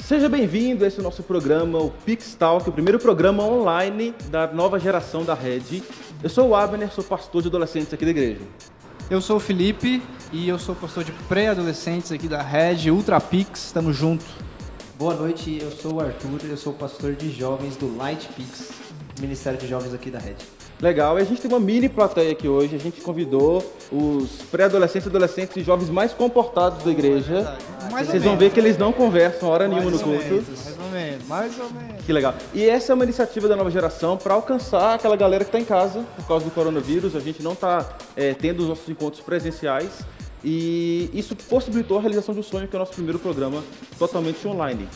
Seja bem-vindo a esse nosso programa, o Pix Talk, o primeiro programa online da nova geração da Rede. Eu sou o Abner, sou pastor de adolescentes aqui da igreja. Eu sou o Felipe e eu sou pastor de pré-adolescentes aqui da Rede Ultra Pix, estamos juntos. Boa noite, eu sou o Arthur, eu sou pastor de jovens do Light Pix, Ministério de Jovens aqui da Rede. Legal, e a gente tem uma mini plateia aqui hoje, a gente convidou os pré-adolescentes, adolescentes e jovens mais comportados da igreja. Vocês vão ver que eles não conversam hora nenhuma no culto. Mais ou menos. Que legal. E essa é uma iniciativa da nova geração para alcançar aquela galera que está em casa por causa do coronavírus. A gente não está tendo os nossos encontros presenciais e isso possibilitou a realização de um sonho, que é o nosso primeiro programa totalmente online.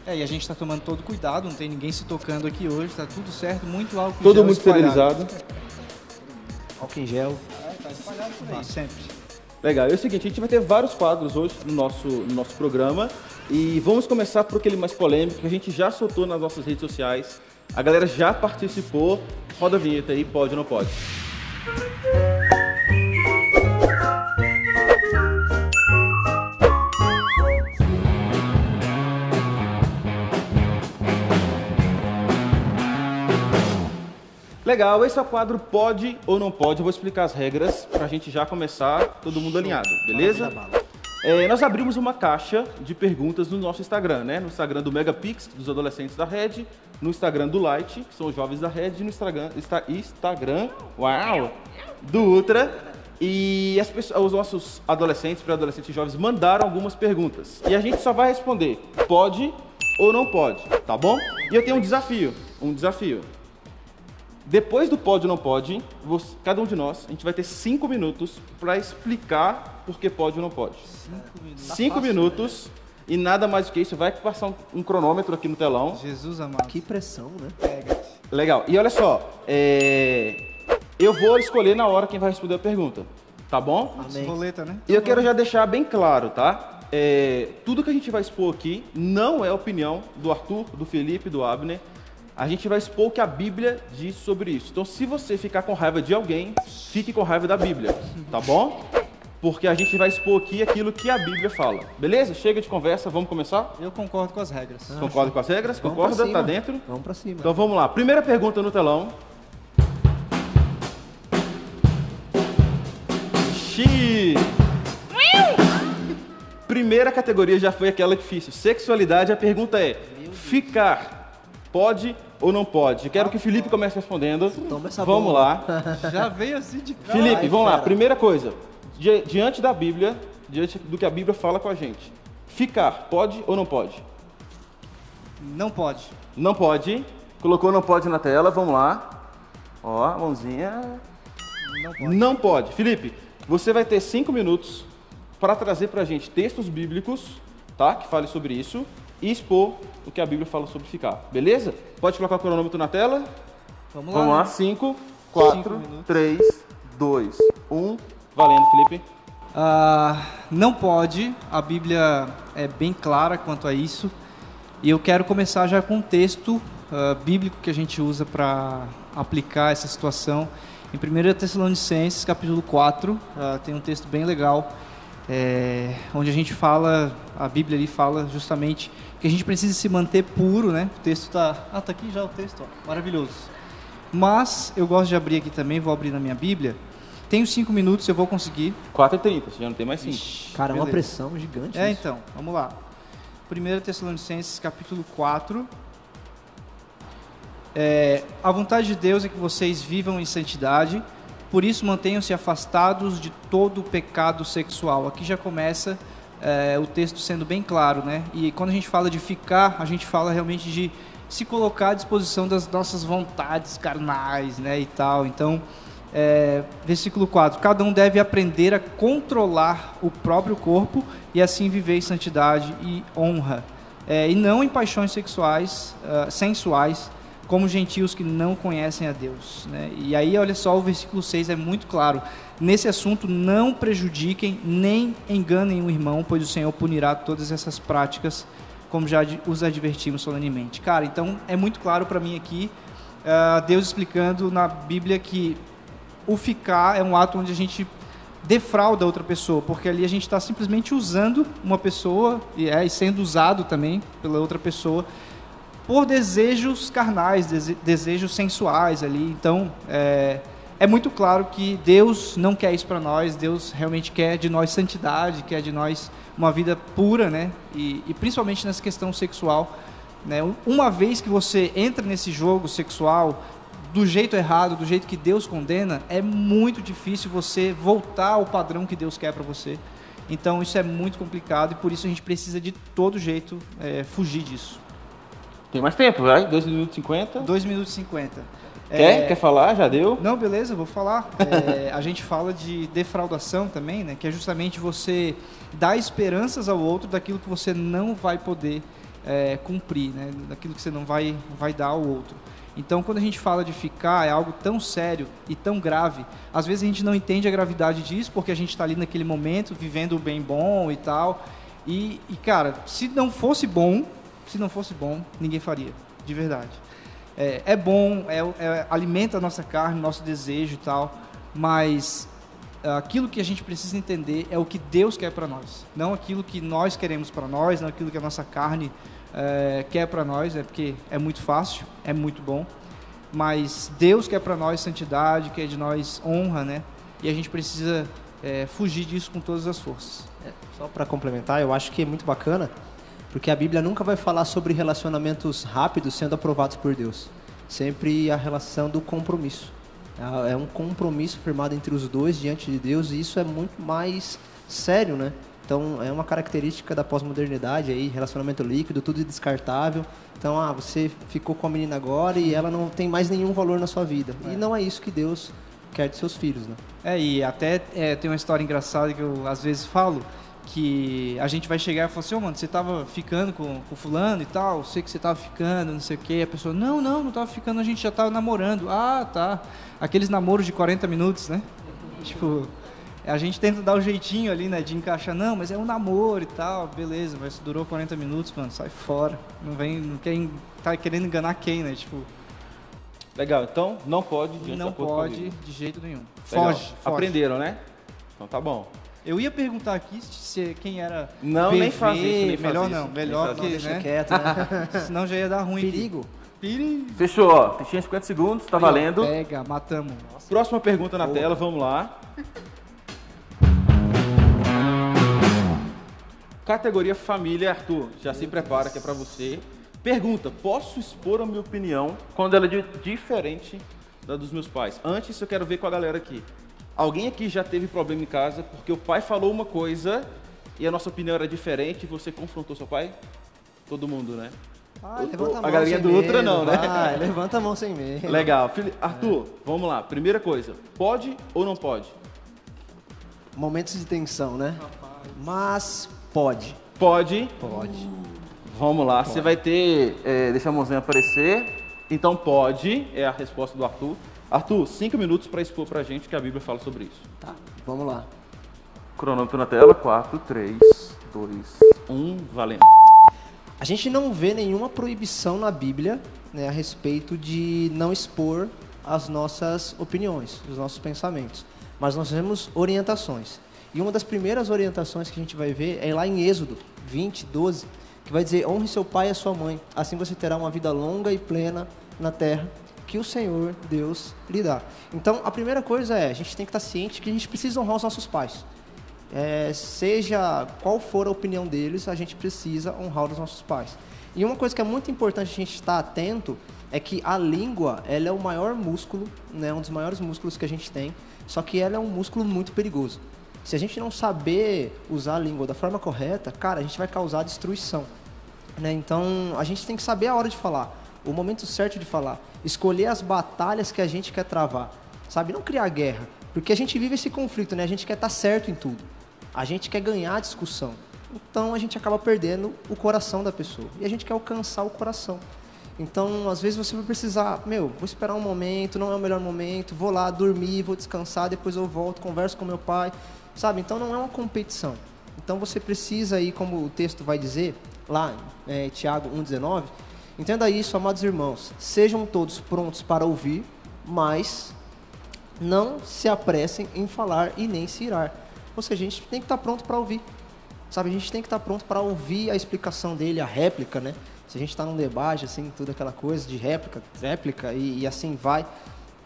E a gente está tomando todo cuidado, não tem ninguém se tocando aqui hoje, está tudo certo, muito álcool em Todo gel mundo esterilizado. Álcool em gel. Tá espalhado por aí. Sempre. Legal, é o seguinte, a gente vai ter vários quadros hoje no nosso programa e vamos começar por aquele mais polêmico que a gente já soltou nas nossas redes sociais. A galera já participou. Roda a vinheta aí, pode ou não pode? Legal, esse é o quadro Pode ou Não Pode. Eu vou explicar as regras pra gente já começar todo mundo alinhado, beleza? Nós abrimos uma caixa de perguntas no nosso Instagram, né? No Instagram do Megapix, dos adolescentes da Rede, no Instagram do Light, que são os jovens da Rede, e no Instagram do Ultra. E os nossos adolescentes, pré-adolescentes e jovens mandaram algumas perguntas. E a gente só vai responder pode ou não pode, tá bom? E eu tenho um desafio. Depois do pode ou não pode, cada um de nós, a gente vai ter 5 minutos para explicar por que pode ou não pode. 5 minutos e nada mais do que isso. Vai passar um cronômetro aqui no telão. Jesus amado. Que pressão, né? Legal. E olha só, eu vou escolher na hora quem vai responder a pergunta, tá bom? Amém. Boleta, né? E eu quero já deixar bem claro, tá? Tudo que a gente vai expor aqui não é opinião do Arthur, do Felipe, do Abner. A gente vai expor o que a Bíblia diz sobre isso. Então, se você ficar com raiva de alguém, fique com raiva da Bíblia, tá bom? Porque a gente vai expor aqui aquilo que a Bíblia fala. Beleza? Chega de conversa, vamos começar? Eu concordo com as regras. Concorda com as regras? Concorda? Tá dentro? Vamos pra cima. Então vamos lá. Primeira pergunta no telão. Primeira categoria já foi aquela difícil. Sexualidade, a pergunta é: ficar pode ou não pode? Eu quero que o Felipe comece respondendo. Vamos lá. Já veio assim de cara. Felipe, vamos lá. Primeira coisa. Diante da Bíblia, diante do que a Bíblia fala com a gente. Ficar, pode ou não pode? Não pode. Não pode. Colocou não pode na tela, vamos lá. Ó, mãozinha. Não pode. Não pode. Felipe, você vai ter 5 minutos para trazer pra gente textos bíblicos, tá? Que fale sobre isso. E expor o que a Bíblia fala sobre ficar, beleza? Pode colocar o cronômetro na tela? Vamos lá. Vamos lá, 5, 4, 3, 2, 1. Valendo, Felipe. Não pode, a Bíblia é bem clara quanto a isso. E eu quero começar já com um texto bíblico que a gente usa para aplicar essa situação. Em 1 Tessalonicenses, capítulo 4, tem um texto bem legal, onde a gente fala, a Bíblia ali fala justamente que a gente precisa se manter puro, né? O texto tá aqui já o texto, ó, maravilhoso. Mas eu gosto de abrir aqui também, vou abrir na minha Bíblia. Tenho 5 minutos, eu vou conseguir. 4h30, já não tem mais 5. Cara, é uma pressão gigante. Então, vamos lá. 1 Tessalonicenses, capítulo 4. A vontade de Deus é que vocês vivam em santidade, por isso mantenham-se afastados de todo o pecado sexual. Aqui já começa o texto sendo bem claro, né? E quando a gente fala de ficar, a gente fala realmente de se colocar à disposição das nossas vontades carnais, né? E tal. Então, Versículo 4, cada um deve aprender a controlar o próprio corpo e assim viver em santidade e honra, e não em paixões sexuais, sensuais, como gentios que não conhecem a Deus, né? E aí, olha só, o versículo 6 é muito claro. Nesse assunto, não prejudiquem nem enganem o irmão, pois o Senhor punirá todas essas práticas, como já os advertimos solenemente. Cara, então é muito claro para mim aqui, Deus explicando na Bíblia que o ficar é um ato onde a gente defrauda outra pessoa, porque ali a gente está simplesmente usando uma pessoa e sendo usado também pela outra pessoa por desejos carnais, desejos sensuais ali. Então, é muito claro que Deus não quer isso para nós. Deus realmente quer de nós santidade, quer de nós uma vida pura, né? E principalmente nessa questão sexual, né? Uma vez que você entra nesse jogo sexual do jeito errado, do jeito que Deus condena, é muito difícil você voltar ao padrão que Deus quer para você. Então, isso é muito complicado e por isso a gente precisa de todo jeito fugir disso. Tem mais tempo, vai? 2 minutos e 50? 2 minutos e 50. Quer falar? Já deu? Não, beleza, vou falar. A gente fala de defraudação também, né? Que é justamente você dar esperanças ao outro daquilo que você não vai poder cumprir, né? Daquilo que você não vai dar ao outro. Então, quando a gente fala de ficar, é algo tão sério e tão grave. Às vezes a gente não entende a gravidade disso, porque a gente está ali naquele momento, vivendo o bem bom e tal. E cara, se não fosse bom, ninguém faria, de verdade. É bom, alimenta a nossa carne, nosso desejo e tal, mas aquilo que a gente precisa entender é o que Deus quer para nós, não aquilo que nós queremos para nós, não aquilo que a nossa carne quer para nós, porque é muito fácil, é muito bom, mas Deus quer para nós santidade, quer de nós honra, né? E a gente precisa fugir disso com todas as forças. Só para complementar, eu acho que é muito bacana, porque a Bíblia nunca vai falar sobre relacionamentos rápidos sendo aprovados por Deus. Sempre a relação do compromisso. É um compromisso firmado entre os dois diante de Deus, e isso é muito mais sério, né? Então, é uma característica da pós-modernidade, aí, relacionamento líquido, tudo descartável. Então, você ficou com a menina agora e ela não tem mais nenhum valor na sua vida. E não é isso que Deus quer de seus filhos, né? E até tem uma história engraçada que eu às vezes falo, que a gente vai chegar e falar assim, mano, você tava ficando com fulano e tal, sei que você tava ficando, não sei o que, a pessoa, não tava ficando, a gente já tava namorando. Ah, tá. Aqueles namoros de 40 minutos, né? Tipo, a gente tenta dar o jeitinho ali, né, de encaixar, não, mas é um namoro e tal, beleza, mas durou 40 minutos, mano, sai fora. Tá querendo enganar quem, né? Tipo, legal, então não pode não pode de jeito nenhum. Legal. Foge. Aprenderam, né? Então tá bom. Eu ia perguntar aqui quem era não, PV, nem faz isso, nem melhor faz não, isso, melhor que, deixa né? quieto, né? Senão já ia dar ruim. Perigo. Fechou, ó. Tinha 50 segundos, tá valendo. Pega, matamos. Próxima pergunta na tela, vamos lá. Categoria família, Arthur. Já se prepara que é pra você. Pergunta, posso expor a minha opinião quando ela é diferente da dos meus pais? Antes, eu quero ver com a galera aqui. Alguém aqui já teve problema em casa porque o pai falou uma coisa e a nossa opinião era diferente e você confrontou seu pai? Todo mundo, né? Levanta a mão galerinha sem do Ultra medo, não, né? Vai, levanta a mão sem medo. Legal. Arthur, vamos lá. Primeira coisa, pode ou não pode? Momentos de tensão, né? Mas pode. Pode. Pode. Vamos lá. Você vai ter... deixa a mãozinha aparecer. Então pode, é a resposta do Arthur. Arthur, 5 minutos para expor pra gente o que a Bíblia fala sobre isso. Tá, vamos lá. Cronômetro na tela, 4, 3, 2, 1, valendo. A gente não vê nenhuma proibição na Bíblia, né, a respeito de não expor as nossas opiniões, os nossos pensamentos. Mas nós vemos orientações. E uma das primeiras orientações que a gente vai ver é lá em Êxodo 20, 12, que vai dizer, honre seu pai e a sua mãe, assim você terá uma vida longa e plena na terra que o Senhor, Deus, lhe dá. Então, a primeira coisa a gente tem que estar ciente que a gente precisa honrar os nossos pais. Seja qual for a opinião deles, a gente precisa honrar os nossos pais. E uma coisa que é muito importante a gente estar atento é que a língua, ela é o maior músculo, né, um dos maiores músculos que a gente tem, só que ela é um músculo muito perigoso. Se a gente não saber usar a língua da forma correta, cara, a gente vai causar destruição, né? Então, a gente tem que saber a hora de falar, o momento certo de falar, escolher as batalhas que a gente quer travar. sabe? Não criar guerra, porque a gente vive esse conflito, né? A gente quer estar certo em tudo, a gente quer ganhar a discussão, então a gente acaba perdendo o coração da pessoa, e a gente quer alcançar o coração. Então, às vezes você vai precisar, vou esperar um momento, não é o melhor momento, vou lá dormir, vou descansar, depois eu volto, converso com meu pai, sabe? Então não é uma competição. Então você precisa aí, como o texto vai dizer, lá em Tiago 1,19, entenda isso, amados irmãos, sejam todos prontos para ouvir, mas não se apressem em falar e nem se irar. Ou seja, a gente tem que estar pronto para ouvir, sabe? A gente tem que estar pronto para ouvir a explicação dele, a réplica, né? Se a gente está num debate, assim, tudo aquela coisa de réplica e assim vai.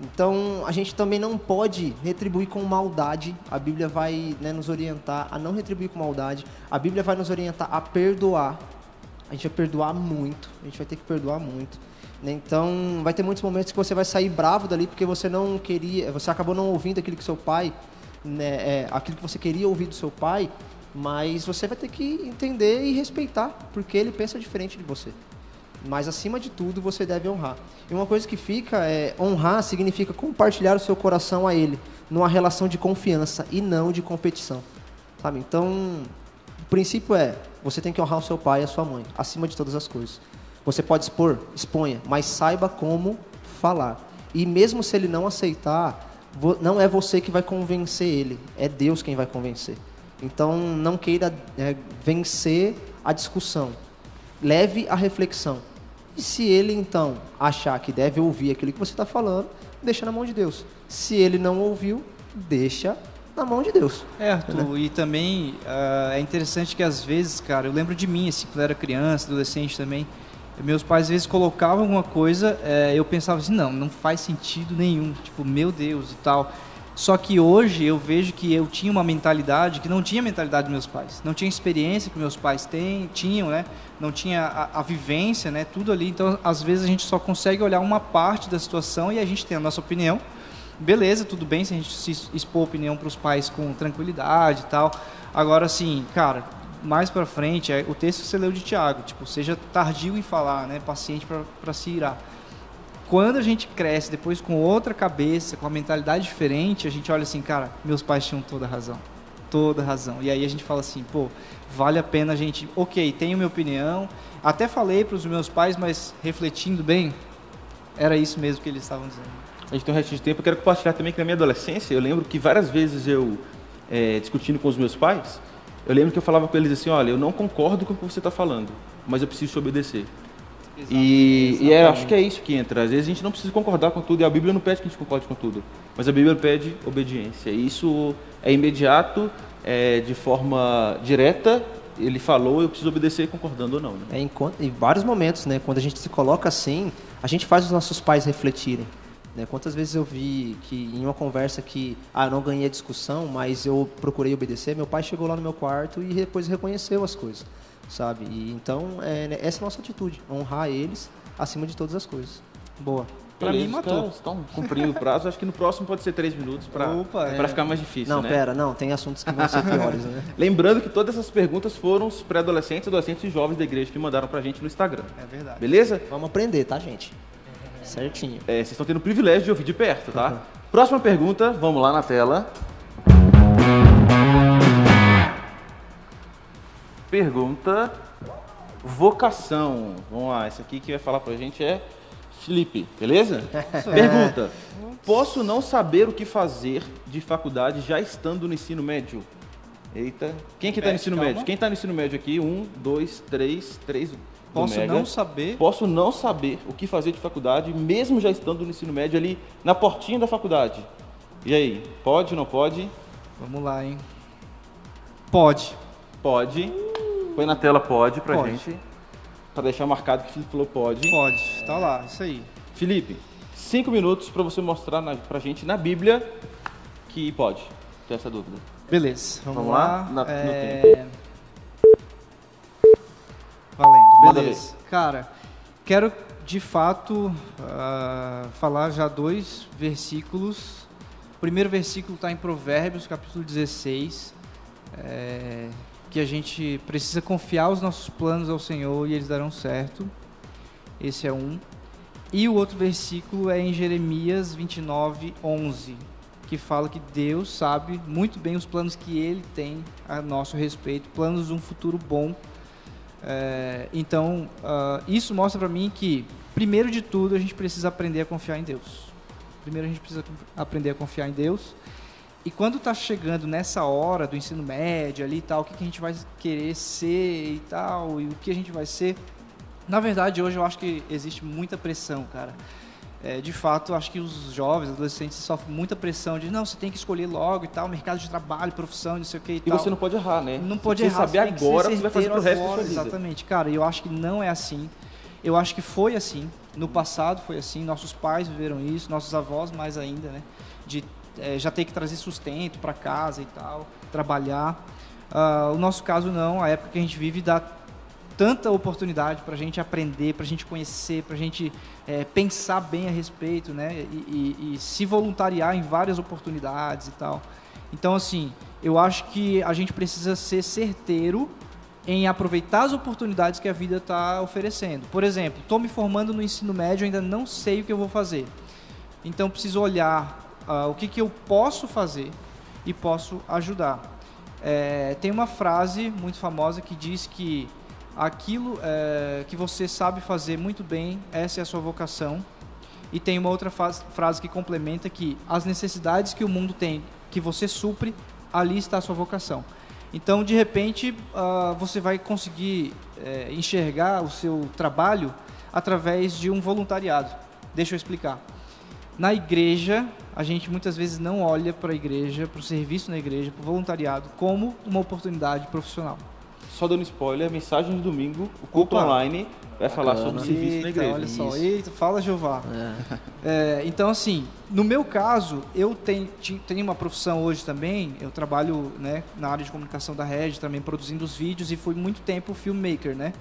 Então, a gente também não pode retribuir com maldade. A Bíblia vai, né, nos orientar a não retribuir com maldade. A Bíblia vai nos orientar a perdoar. A gente vai perdoar muito. A gente vai ter que perdoar muito. Né? Então, vai ter muitos momentos que você vai sair bravo dali porque você não queria, você acabou não ouvindo aquilo que seu pai, né, aquilo que você queria ouvir do seu pai. Mas você vai ter que entender e respeitar, porque ele pensa diferente de você. Mas, acima de tudo, você deve honrar. E uma coisa que fica é, honrar significa compartilhar o seu coração a ele, numa relação de confiança e não de competição. Sabe? Então, o princípio é, você tem que honrar o seu pai e a sua mãe, acima de todas as coisas. Você pode expor? Exponha, mas saiba como falar. E mesmo se ele não aceitar, não é você que vai convencer ele, é Deus quem vai convencer. Então, não queira vencer a discussão. Leve a reflexão. E se ele, então, achar que deve ouvir aquilo que você está falando, deixa na mão de Deus. Se ele não ouviu, deixa na mão de Deus. Arthur, né? E também é interessante que, às vezes, cara, eu lembro de mim, assim, quando eu era criança, adolescente também, meus pais, às vezes, colocavam alguma coisa, eu pensava assim, não faz sentido nenhum. Tipo, meu Deus e tal. Só que hoje eu vejo que eu tinha uma mentalidade que não tinha a mentalidade dos meus pais. Não tinha a experiência que meus pais tinham, né? Não tinha a vivência, né? Tudo ali. Então, às vezes, a gente só consegue olhar uma parte da situação e a gente tem a nossa opinião. Beleza, tudo bem se a gente se expor a opinião para os pais com tranquilidade e tal. Agora, assim, cara, mais para frente, o texto que você leu de Tiago, tipo, seja tardio em falar, né? Paciente para se irar. Quando a gente cresce depois com outra cabeça, com uma mentalidade diferente, a gente olha assim, cara, meus pais tinham toda razão. E aí a gente fala assim, pô, vale a pena a gente, ok, tenho minha opinião, até falei para os meus pais, mas refletindo bem, era isso mesmo que eles estavam dizendo. A gente tem um restinho de tempo, eu quero compartilhar também que na minha adolescência, eu lembro que várias vezes eu, discutindo com os meus pais, eu lembro que eu falava com eles assim, olha, eu não concordo com o que você está falando, mas eu preciso te obedecer. E acho que é isso que entra. Às vezes a gente não precisa concordar com tudo, e a Bíblia não pede que a gente concorde com tudo, mas a Bíblia pede obediência. E isso é imediato, de forma direta, ele falou, eu preciso obedecer concordando ou não. Né? Em vários momentos, né, quando a gente se coloca assim, a gente faz os nossos pais refletirem. Né? Quantas vezes eu vi que em uma conversa que eu não ganhei a discussão, mas eu procurei obedecer, meu pai chegou lá no meu quarto e depois reconheceu as coisas. Sabe? E então, essa é a nossa atitude, honrar eles acima de todas as coisas. Boa. Pra mim, matou. Estão cumprindo o prazo, acho que no próximo pode ser 3 minutos para ficar mais difícil, não, né? Não, tem assuntos que vão ser piores, né? Lembrando que todas essas perguntas foram os pré-adolescentes, adolescentes e jovens da igreja que mandaram pra gente no Instagram. É verdade. Beleza? Vamos aprender, tá, gente? Certinho. Vocês estão tendo o privilégio de ouvir de perto, tá? Uhum. Próxima pergunta, vamos lá na tela. Pergunta vocação. Vamos lá, essa aqui que vai falar pra gente é Felipe, beleza? Pergunta: posso não saber o que fazer de faculdade já estando no ensino médio? Eita, quem que tá no ensino médio? Quem tá no ensino médio aqui? 1, 2, 3 Posso não saber o que fazer de faculdade, mesmo já estando no ensino médio ali na portinha da faculdade. E aí, pode ou não pode? Vamos lá, hein? Pode. Pode. Põe na tela pode pra gente. Pra deixar marcado que o Felipe falou pode. Pode, tá lá, isso aí. Felipe, 5 minutos pra você mostrar pra gente na Bíblia que pode. Tem essa dúvida. Beleza, vamos lá. No tempo. Valendo, beleza. Cara, quero de fato falar já 2 versículos. O primeiro versículo está em Provérbios, capítulo 16, que a gente precisa confiar os nossos planos ao Senhor e eles darão certo. Esse é um. E o outro versículo é em Jeremias 29:11, que fala que Deus sabe muito bem os planos que Ele tem a nosso respeito, planos de um futuro bom. Então, isso mostra para mim que, primeiro de tudo, a gente precisa aprender a confiar em Deus. Primeiro a gente precisa aprender a confiar em Deus. E quando está chegando nessa hora do ensino médio ali e tal, o que a gente vai querer ser e tal, e o que a gente vai ser, na verdade, hoje eu acho que existe muita pressão, cara. De fato, acho que os jovens, adolescentes, sofrem muita pressão de, não, você tem que escolher logo e tal, mercado de trabalho, profissão, não sei o que e tal. E você não pode errar, né? Não pode errar. Você saber agora o que você vai fazer pro resto da sua vida. Exatamente, cara, eu acho que não é assim. Eu acho que foi assim, no passado foi assim, nossos pais viveram isso, nossos avós mais ainda, né? De já ter que trazer sustento para casa e tal, trabalhar. O nosso caso não, a época que a gente vive dá tanta oportunidade para a gente aprender, para a gente conhecer, para a gente pensar bem a respeito, né? E se voluntariar em várias oportunidades e tal. Então, assim, eu acho que a gente precisa ser certeiro em aproveitar as oportunidades que a vida está oferecendo. Por exemplo, estou me formando no ensino médio, ainda não sei o que eu vou fazer. Então, preciso olhar o que eu posso fazer e posso ajudar. Tem uma frase muito famosa que diz que aquilo que você sabe fazer muito bem, essa é a sua vocação. E tem uma outra frase que complementa que as necessidades que o mundo tem, que você supre, ali está a sua vocação. Então, de repente, você vai conseguir enxergar o seu trabalho através de um voluntariado. Deixa eu explicar. Na igreja, a gente muitas vezes não olha para a igreja, para o serviço na igreja, para o voluntariado, como uma oportunidade profissional. Só dando spoiler, a mensagem de domingo, o culto online vai falar sobre o serviço na igreja. Olha só, eita, fala Jeová. Então, assim, no meu caso, eu tenho uma profissão hoje também, eu trabalho, né, na área de comunicação da Rede, também produzindo os vídeos, e fui muito tempo filmmaker, né?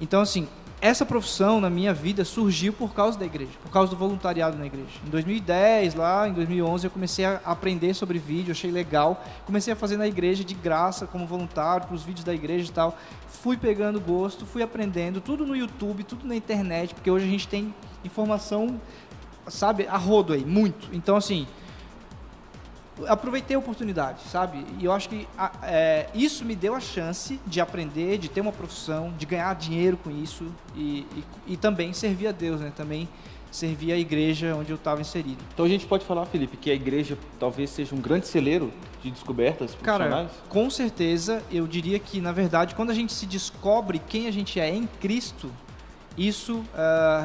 Então, assim, essa profissão na minha vida surgiu por causa da igreja, por causa do voluntariado na igreja. Em 2010, lá em 2011, eu comecei a aprender sobre vídeo, achei legal. Comecei a fazer na igreja de graça, como voluntário, para os vídeos da igreja e tal. Fui pegando gosto, fui aprendendo, tudo no YouTube, tudo na internet, porque hoje a gente tem informação, sabe, a rodo aí, muito. Então, assim, aproveitei a oportunidade, sabe? E eu acho que isso me deu a chance de aprender, de ter uma profissão, de ganhar dinheiro com isso e também servir a Deus, né? Também servir a igreja onde eu estava inserido. Então a gente pode falar, Felipe, que a igreja talvez seja um grande celeiro de descobertas profissionais? Cara, com certeza, eu diria que, na verdade, quando a gente se descobre quem a gente é em Cristo, isso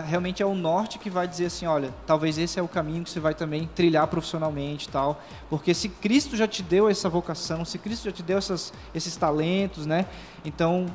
realmente é o norte que vai dizer assim, olha, talvez esse é o caminho que você vai também trilhar profissionalmente e tal, porque se Cristo já te deu essa vocação, se Cristo já te deu esses talentos, né, então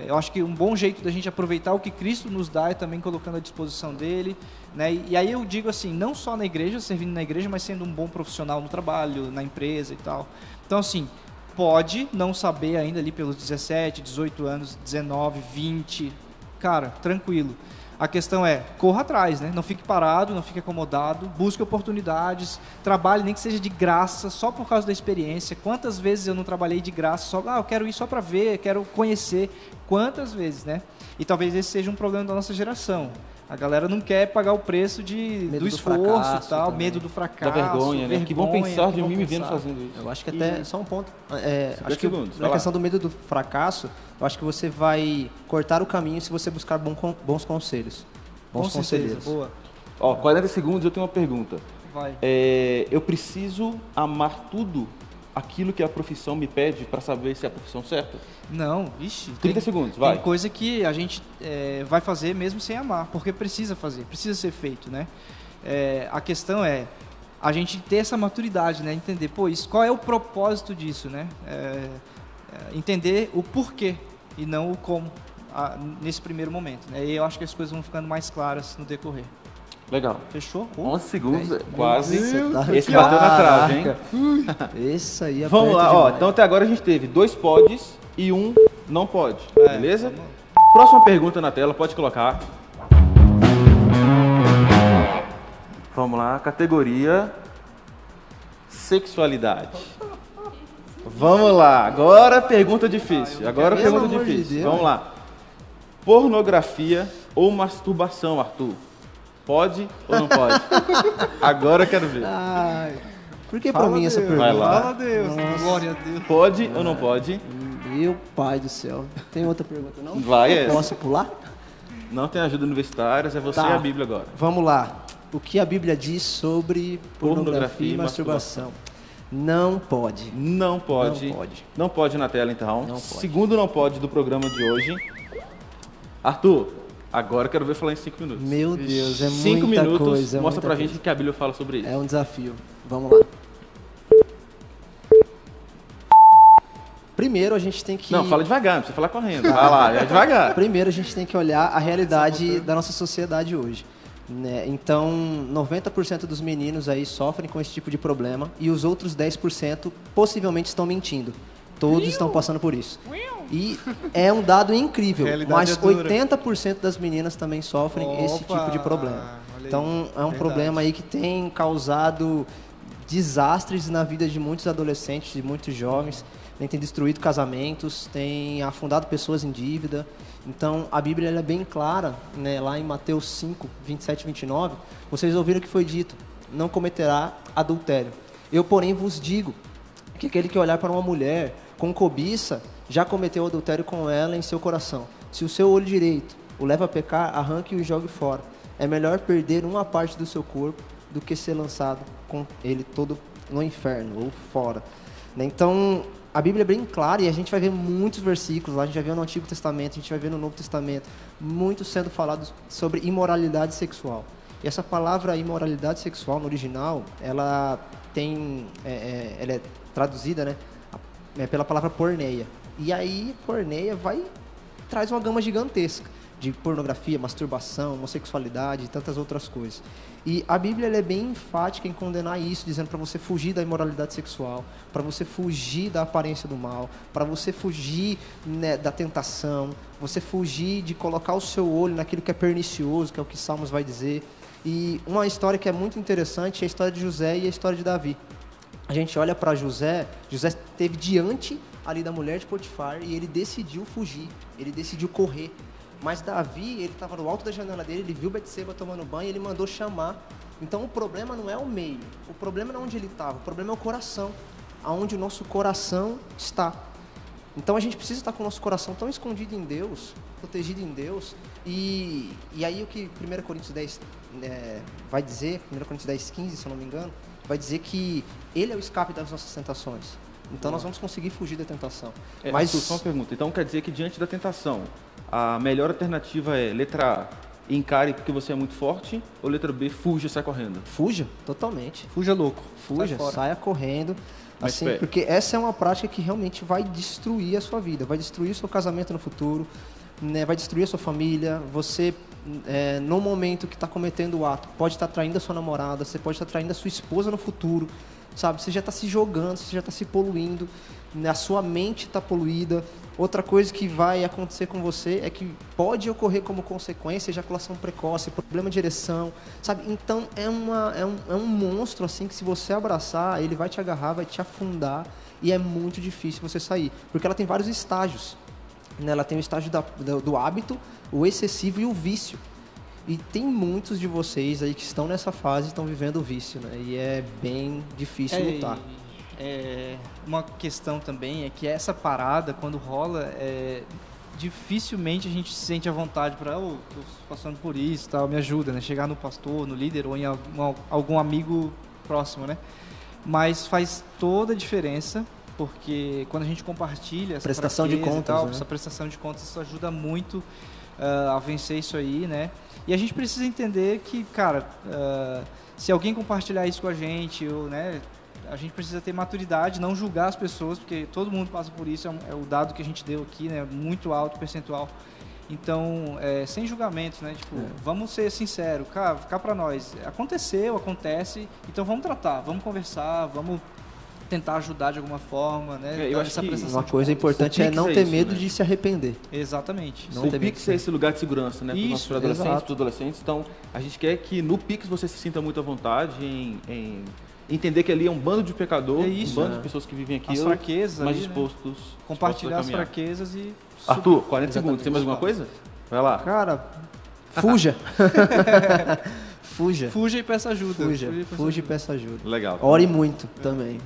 eu acho que um bom jeito da gente aproveitar o que Cristo nos dá é também colocando à disposição dele, né, e aí eu digo assim, não só na igreja, servindo na igreja, mas sendo um bom profissional no trabalho, na empresa e tal. Então, assim, pode não saber ainda ali pelos 17, 18 anos, 19, 20... Cara, tranquilo. A questão é, corra atrás, né? Não fique parado, não fique acomodado, busque oportunidades, trabalhe nem que seja de graça, só por causa da experiência. Quantas vezes eu não trabalhei de graça, eu quero ir só para ver, quero conhecer. Quantas vezes, né? E talvez esse seja um problema da nossa geração. A galera não quer pagar o preço do esforço e tal, medo do fracasso. Da vergonha, né? Que vão pensar de mim me vendo fazendo isso. Eu acho que até, só um ponto, acho que na questão do medo do fracasso, eu acho que você vai cortar o caminho se você buscar bons conselhos. Bons conselheiros. Boa. 40 segundos eu tenho uma pergunta. Vai. Eu preciso amar tudo aquilo que a profissão me pede para saber se é a profissão certa? Não, vixe. 30 segundos, vai. Tem coisa que a gente vai fazer mesmo sem amar, porque precisa fazer, precisa ser feito, né? A questão é a gente ter essa maturidade, né? Entender, qual é o propósito disso, né? Entender o porquê e não o como nesse primeiro momento, né? E eu acho que as coisas vão ficando mais claras no decorrer. Legal. Fechou? 11 segundos, quase. Esse Caraca. bateu na trave, hein? Esse aí Vamos lá, demais. então até agora a gente teve 2 podes e 1 não pode, beleza? Próxima pergunta na tela, pode colocar. Vamos lá, categoria sexualidade. Vamos lá, agora pergunta difícil. Agora pergunta difícil. Vamos lá. Pornografia ou masturbação, Arthur? Pode ou não pode? Agora eu quero ver. Ai, por que Fala pra mim essa Deus, pergunta? Vai lá. Fala Deus, glória a Deus. Pode ou não pode? Meu pai do céu. Tem outra pergunta, não? Vai essa. Posso pular? Não tem ajuda universitária, é você Tá. e a Bíblia agora. Vamos lá. O que a Bíblia diz sobre pornografia e masturbação? Não pode. Não pode. Não pode. Não pode na tela, então. Não pode. Segundo não pode do programa de hoje. Arthur, agora eu quero ver falar em 5 minutos. Meu Deus, é 5 muita minutos, coisa. mostra pra muita gente o que a Bíblia fala sobre isso. coisa. É um desafio. Vamos lá. Primeiro a gente tem que... Não, fala devagar, não precisa falar correndo. Vai lá, é devagar. Primeiro a gente tem que olhar a realidade da nossa sociedade hoje. Né? Então, 90% dos meninos aí sofrem com esse tipo de problema e os outros 10% possivelmente estão mentindo. Todos estão passando por isso. E é um dado incrível, Realidade mas é dura. 80% das meninas também sofrem esse tipo de problema. Olha aí, Então, é um verdade. problema aí que tem causado desastres na vida de muitos adolescentes, de muitos jovens. Tem destruído casamentos, tem afundado pessoas em dívida. Então, a Bíblia ela é bem clara, né? Lá em Mateus 5, 27 e 29, vocês ouviram o que foi dito, não cometerá adultério. Eu, porém, vos digo que aquele que olhar para uma mulher com cobiça, já cometeu adultério com ela em seu coração. Se o seu olho direito o leva a pecar, arranque-o e jogue fora. É melhor perder uma parte do seu corpo do que ser lançado com ele todo no inferno ou fora. Né? Então, a Bíblia é bem clara e a gente vai ver muitos versículos lá, a gente vai ver no Antigo Testamento, a gente vai ver no Novo Testamento, muito sendo falado sobre imoralidade sexual. E essa palavra imoralidade sexual no original, ela tem, ela é traduzida, né, pela palavra porneia. E aí, porneia traz uma gama gigantesca de pornografia, masturbação, homossexualidade e tantas outras coisas. E a Bíblia ela é bem enfática em condenar isso, dizendo para você fugir da imoralidade sexual, para você fugir da aparência do mal, para você fugir, né, da tentação, você fugir de colocar o seu olho naquilo que é pernicioso, que é o que Salmos vai dizer. E uma história que é muito interessante é a história de José e a história de Davi. A gente olha para José esteve diante ali da mulher de Potifar e ele decidiu fugir, ele decidiu correr. Mas Davi, ele estava no alto da janela dele, ele viu Betseba tomando banho, ele mandou chamar. Então o problema não é o meio, o problema não é onde ele estava, o problema é o coração, aonde o nosso coração está. Então a gente precisa estar com o nosso coração tão escondido em Deus, protegido em Deus. E aí o que 1 Coríntios 10 vai dizer, 1 Coríntios 10, 15, se eu não me engano, vai dizer que Ele é o escape das nossas tentações. Então nós vamos conseguir fugir da tentação. Mas só uma pergunta, então quer dizer que diante da tentação, a melhor alternativa é letra A, encare porque você é muito forte, ou letra B, fuja e sai correndo? Fuja, totalmente. Fuja louco. Fuja, Sai fora. saia correndo. Mas Assim, espere. porque essa é uma prática que realmente vai destruir a sua vida, vai destruir o seu casamento no futuro, né, vai destruir a sua família. Você, no momento que está cometendo o ato, pode estar traindo a sua namorada, você pode estar traindo a sua esposa no futuro, sabe? Você já está se jogando, você já está se poluindo, né, a sua mente está poluída. Outra coisa que vai acontecer com você é que pode ocorrer como consequência ejaculação precoce, problema de ereção, sabe? Então é um monstro assim que se você abraçar, ele vai te agarrar, vai te afundar e é muito difícil você sair, porque ela tem vários estágios, né? Ela tem o estágio do hábito, o excessivo e o vício. E tem muitos de vocês aí que estão nessa fase e estão vivendo o vício, né? E é bem difícil lutar. Uma questão também é que essa parada, quando rola, dificilmente a gente se sente à vontade para tô passando por isso, tal, me ajuda, né? Chegar no pastor, no líder ou em algum amigo próximo, né? Mas faz toda a diferença, porque quando a gente compartilha essa Prestação de fraqueza e contas, tal, né? essa prestação de contas, isso ajuda muito a vencer isso aí, né? E a gente precisa entender que, cara, se alguém compartilhar isso com a gente, né? A gente precisa ter maturidade, não julgar as pessoas, porque todo mundo passa por isso, é o dado que a gente deu aqui, né? Muito alto percentual. Então, sem julgamentos, né? Tipo, vamos ser sinceros, cara, ficar pra nós. Aconteceu, acontece, então vamos tratar, vamos conversar, vamos tentar ajudar de alguma forma, né? Eu acho que Uma coisa importante é não ter medo de se arrepender. Exatamente. Não O ter medo Pix de é esse lugar de segurança, né? Para os nossos Isso, adolescentes, exato. para os adolescentes. Então, a gente quer que no Pix você se sinta muito à vontade em entender que ali é um bando de pecador, É isso, um bando de pessoas que vivem aqui, As fraquezas mas ali, né? dispostos Compartilhar a as caminhar. fraquezas e... Arthur, 40 segundos. Tem mais alguma coisa? Vai lá. Cara, fuja. Fuja. Fuja e peça ajuda. Fuja e peça ajuda. Legal. Ore muito também.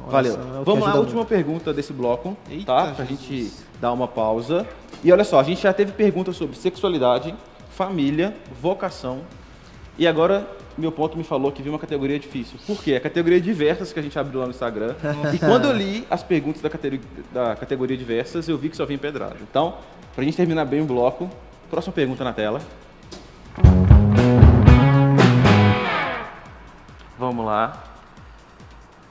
Valeu. Oração é o que Vamos lá, a ajuda última pergunta desse bloco, Eita, tá? Pra Jesus. gente dar uma pausa. E olha só, a gente já teve perguntas sobre sexualidade, família, vocação. E agora, meu ponto me falou que viu uma categoria difícil. Por quê? A categoria diversas que a gente abriu lá no Instagram. E quando eu li as perguntas da categoria diversas, eu vi que só vinha pedrada. Então, pra gente terminar bem o bloco, próxima pergunta na tela. Vamos lá.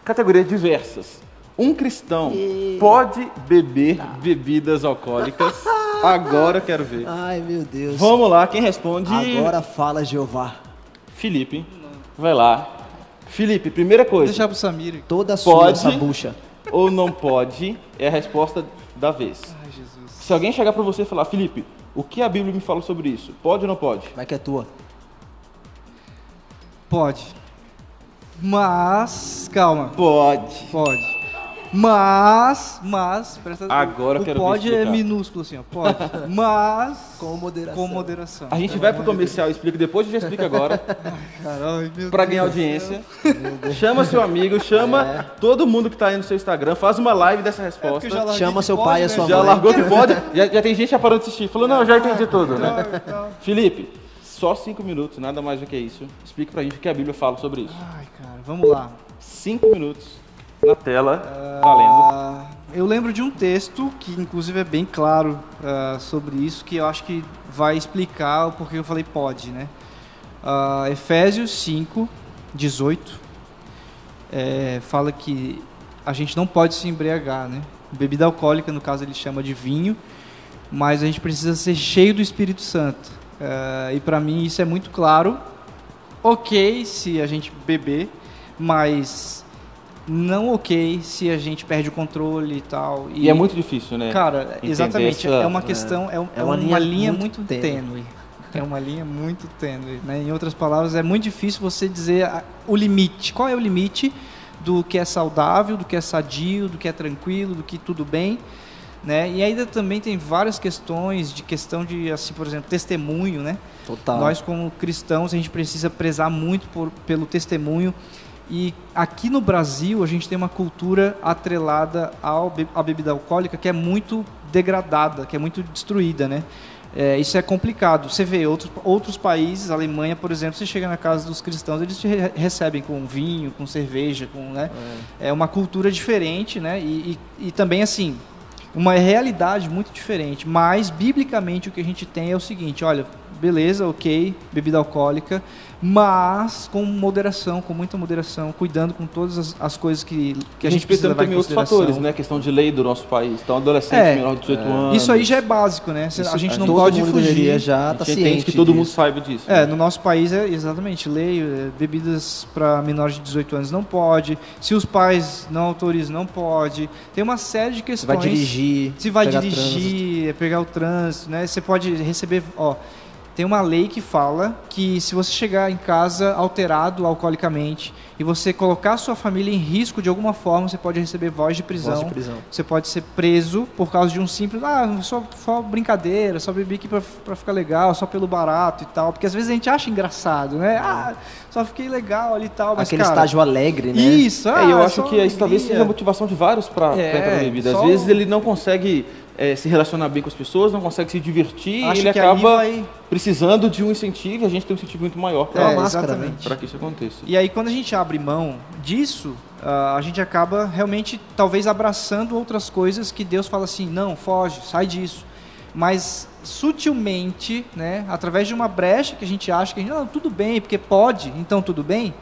Categoria diversas. Um cristão pode beber bebidas alcoólicas? Agora eu quero ver. Ai, meu Deus. Vamos lá, quem responde? Agora fala, Jeová. Felipe. Vai lá. Felipe, primeira Vou coisa. deixar pro Samir. Toda sua Pode. essa bucha. Ou não pode é a resposta da vez. Ai, Jesus. Se alguém chegar pra você e falar, Felipe, o que a Bíblia me fala sobre isso? Pode ou não pode? Vai que é tua. Pode. Mas, calma. Pode. Pode. Mas, presta atenção. Agora eu o quero pode ver é explicar. minúsculo assim, ó. Pode. Mas Com moderação. com moderação. A gente vai pro comercial e explica depois, a gente já explica agora. Caralho, meu Pra Deus ganhar do céu. audiência. Chama seu amigo, chama todo mundo que tá aí no seu Instagram, faz uma live dessa resposta. Porque eu já larguei Chama que seu pode, pai e a né? sua Já mãe. largou que pode? Já tem gente já parou de assistir. Falou, não, já entendi tudo, né? Então. Felipe, só 5 minutos, nada mais do que isso. Explique pra gente o que a Bíblia fala sobre isso. Ai, cara, vamos lá. 5 minutos na tela, valendo. Eu lembro de um texto que inclusive é bem claro sobre isso, que eu acho que vai explicar o porquê eu falei pode, né? Efésios 5, 18, fala que a gente não pode se embriagar, né? Bebida alcoólica, no caso, ele chama de vinho, mas a gente precisa ser cheio do Espírito Santo. E para mim isso é muito claro. Ok se a gente beber, mas não ok se a gente perde o controle e tal. E é muito difícil, né? Cara, Entender exatamente, essa- é uma questão, é uma linha muito tênue. tênue. É uma linha muito tênue, né? Em outras palavras, é muito difícil você dizer o limite. Qual é o limite do que é saudável, do que é sadio, do que é tranquilo, do que tudo bem, né? E ainda também tem várias questões de, assim, por exemplo, testemunho, né? Total. Nós, como cristãos, a gente precisa prezar muito pelo testemunho. E aqui no Brasil, a gente tem uma cultura atrelada à bebida alcoólica que é muito degradada, que é muito destruída, né? Isso é complicado. Você vê outros países, a Alemanha, por exemplo, você chega na casa dos cristãos, eles te recebem com vinho, com cerveja, né? É uma cultura diferente, né? E também, assim, uma realidade muito diferente. Mas, biblicamente, o que a gente tem é o seguinte, olha, beleza, ok, bebida alcoólica, mas com moderação, com muita moderação, cuidando com todas as coisas que a gente precisa pensando levar em também outros consideração. fatores, né? Questão de lei do nosso país. Então, adolescente menor de 18 anos. Isso aí já é básico, né? A gente não todo pode mundo fugir. deveria já A tá gente entende ciente que todo mundo disso. saiba disso. No nosso país é exatamente lei, bebidas para menores de 18 anos não pode, se os pais não autorizam não pode, tem uma série de Você questões. vai dirigir. Se vai pegar dirigir, pegar o trânsito, né? Você pode receber, tem uma lei que fala que se você chegar em casa alterado alcoolicamente e você colocar a sua família em risco de alguma forma, você pode receber voz de prisão. Voz de prisão. Você pode ser preso por causa de um simples, só brincadeira, só bebi aqui pra ficar legal, só pelo barato e tal. Porque às vezes a gente acha engraçado, né? Só fiquei legal ali e tal. Mas, Aquele cara, estágio alegre, né? Isso, eu acho só que isso talvez seja a alegria. motivação de vários para entrar na bebida. Às vezes ele não consegue se relacionar bem com as pessoas, não consegue se divertir Acho e ele que ali acaba vai- precisando de um incentivo e a gente tem um incentivo muito maior para máscara, exatamente. que isso aconteça. E aí, quando a gente abre mão disso, a gente acaba realmente, talvez, abraçando outras coisas que Deus fala assim, não, foge, sai disso. Mas, sutilmente, né, através de uma brecha que a gente acha que, não, tudo bem, porque pode, então tudo bem,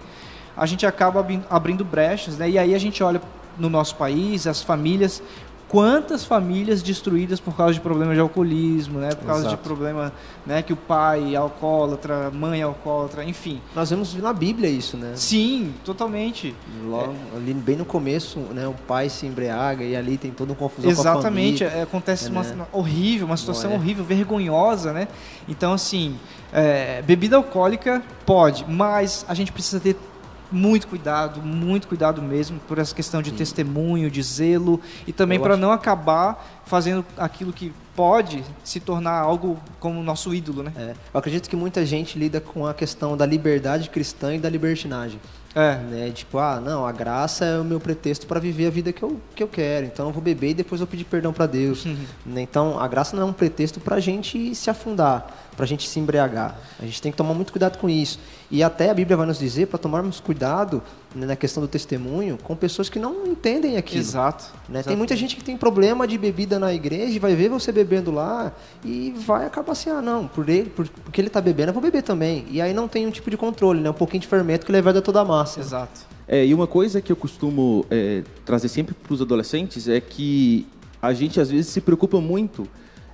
a gente acaba abrindo brechas, né, e aí a gente olha no nosso país, as famílias, quantas famílias destruídas por causa de problemas de alcoolismo, né? Por causa de Exato. problema, né, que o pai é alcoólatra, mãe é alcoólatra, enfim. Nós vemos na Bíblia isso, né? Sim, totalmente. Logo, ali bem no começo, né, o pai se embriaga e ali tem toda uma confusão Exatamente, com a família. acontece uma né? horrível, uma situação Não é. horrível, vergonhosa, né? Então, assim, bebida alcoólica pode, mas a gente precisa ter muito cuidado mesmo, por essa questão de testemunho, de zelo, e também para não acabar fazendo aquilo que pode se tornar algo como o nosso ídolo, né? Eu acredito que muita gente lida com a questão da liberdade cristã e da libertinagem. Né? Tipo, não, a graça é o meu pretexto para viver a vida que eu quero, então eu vou beber e depois eu pedir perdão para Deus. Né? Então, a graça não é um pretexto para a gente se afundar, para a gente se embriagar. A gente tem que tomar muito cuidado com isso. E até a Bíblia vai nos dizer para tomarmos cuidado, né, na questão do testemunho com pessoas que não entendem aquilo. Exato. Né? Tem muita gente que tem problema de bebida na igreja e vai ver você bebendo lá e vai acabar assim, porque ele está bebendo, eu vou beber também. E aí não tem um tipo de controle, né? Um pouquinho de fermento que levada toda a massa. Exato. E uma coisa que eu costumo trazer sempre para os adolescentes é que a gente às vezes se preocupa muito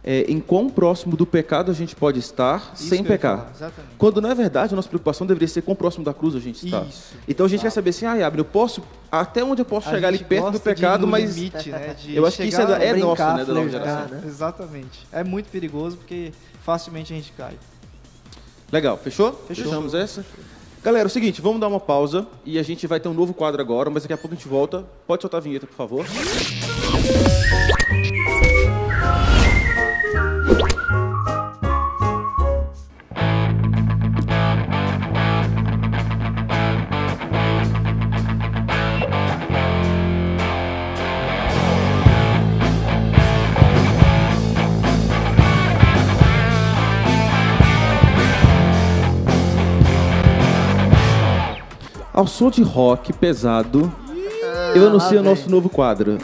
em quão próximo do pecado a gente pode estar sem pecar. Quando na verdade a nossa preocupação deveria ser quão próximo da cruz a gente está. Então a gente quer saber assim, Abner, eu posso, até onde eu posso chegar ali perto do pecado, mas limite, né, eu acho que isso é nosso, né, da nova geração. Né? Exatamente. É muito perigoso porque facilmente a gente cai. Legal, fechou? Fechamos essa? Galera, é o seguinte, vamos dar uma pausa e a gente vai ter um novo quadro agora, mas daqui a pouco a gente volta. Pode soltar a vinheta, por favor. Ao som de rock pesado, eu anuncio o nosso novo quadro.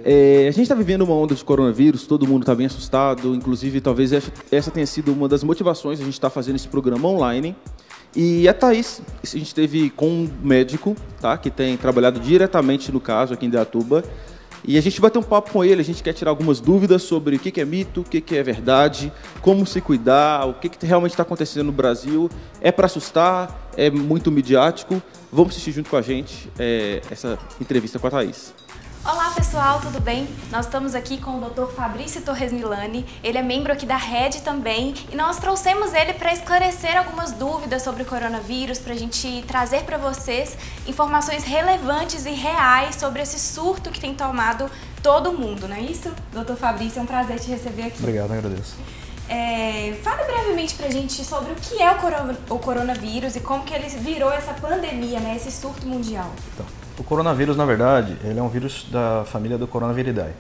A gente está vivendo uma onda de coronavírus, todo mundo está bem assustado, inclusive talvez essa tenha sido uma das motivações de a gente estar fazendo esse programa online. E a Thaís, a gente esteve com um médico, tá, que tem trabalhado diretamente no caso aqui em Indaiatuba, e a gente vai ter um papo com ele, a gente quer tirar algumas dúvidas sobre o que é mito, o que é verdade, como se cuidar, o que realmente está acontecendo no Brasil. É para assustar, é muito midiático. Vamos assistir junto com a gente essa entrevista com a Thaís. Olá pessoal, tudo bem? Nós estamos aqui com o Dr. Fabrício Torres Milani, ele é membro aqui da Rede também, e nós trouxemos ele para esclarecer algumas dúvidas sobre o coronavírus, para a gente trazer para vocês informações relevantes e reais sobre esse surto que tem tomado todo mundo, não é isso? Dr. Fabrício, é um prazer te receber aqui. Obrigado, agradeço. Fale brevemente pra gente sobre o que é o coronavírus e como que ele virou essa pandemia, né, esse surto mundial. Então, o coronavírus, na verdade, ele é um vírus da família do Coronaviridae.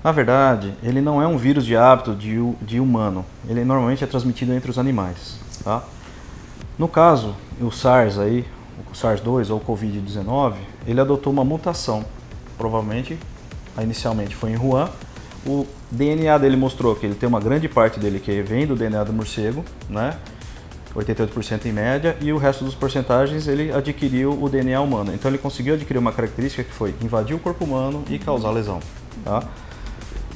Na verdade, ele não é um vírus de hábito de humano. Ele normalmente é transmitido entre os animais. Tá? No caso, o SARS aí, o SARS-2 ou o Covid-19, ele adotou uma mutação. Provavelmente, inicialmente foi em Wuhan. O DNA dele mostrou que ele tem uma grande parte dele que vem do DNA do morcego, né? 88% em média, e o resto dos porcentagens ele adquiriu o DNA humano. Então ele conseguiu adquirir uma característica que foi invadir o corpo humano e causar lesão. Tá?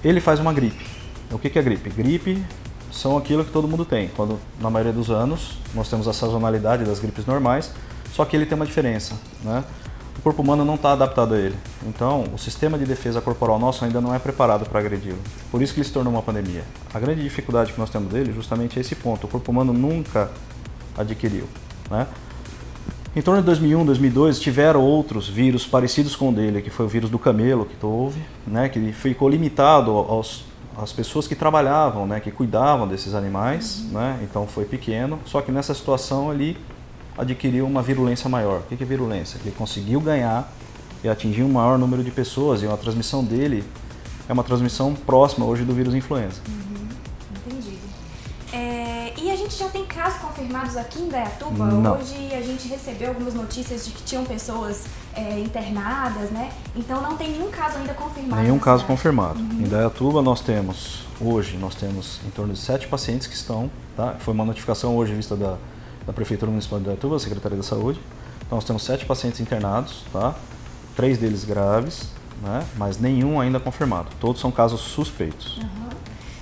Ele faz uma gripe. O que é gripe? Gripe são aquilo que todo mundo tem. Quando, na maioria dos anos, nós temos a sazonalidade das gripes normais, só que ele tem uma diferença, né? O corpo humano não está adaptado a ele. Então, o sistema de defesa corporal nosso ainda não é preparado para agredi-lo. Por isso que ele se tornou uma pandemia. A grande dificuldade que nós temos dele justamente é esse ponto. O corpo humano nunca adquiriu, né? Em torno de 2001, 2002, tiveram outros vírus parecidos com o dele, que foi o vírus do camelo que houve, né? Que ficou limitado às pessoas que trabalhavam, né? Que cuidavam desses animais, né? Então foi pequeno, só que nessa situação ele adquiriu uma virulência maior. O que é virulência? Ele conseguiu ganhar e atingir um maior número de pessoas, e a transmissão dele é uma transmissão próxima hoje do vírus influenza. Entendido. E a gente já tem casos confirmados aqui em Indaiatuba? Não. Hoje a gente recebeu algumas notícias de que tinham pessoas internadas, né? Então não tem nenhum caso ainda confirmado. Nenhum caso confirmado. Em Indaiatuba hoje nós temos em torno de 7 pacientes que estão, tá? Foi uma notificação hoje vista da Prefeitura Municipal de Indaiatuba, da Secretaria da Saúde. Então nós temos 7 pacientes internados, tá? 3 deles graves, né? Mas nenhum ainda confirmado. Todos são casos suspeitos.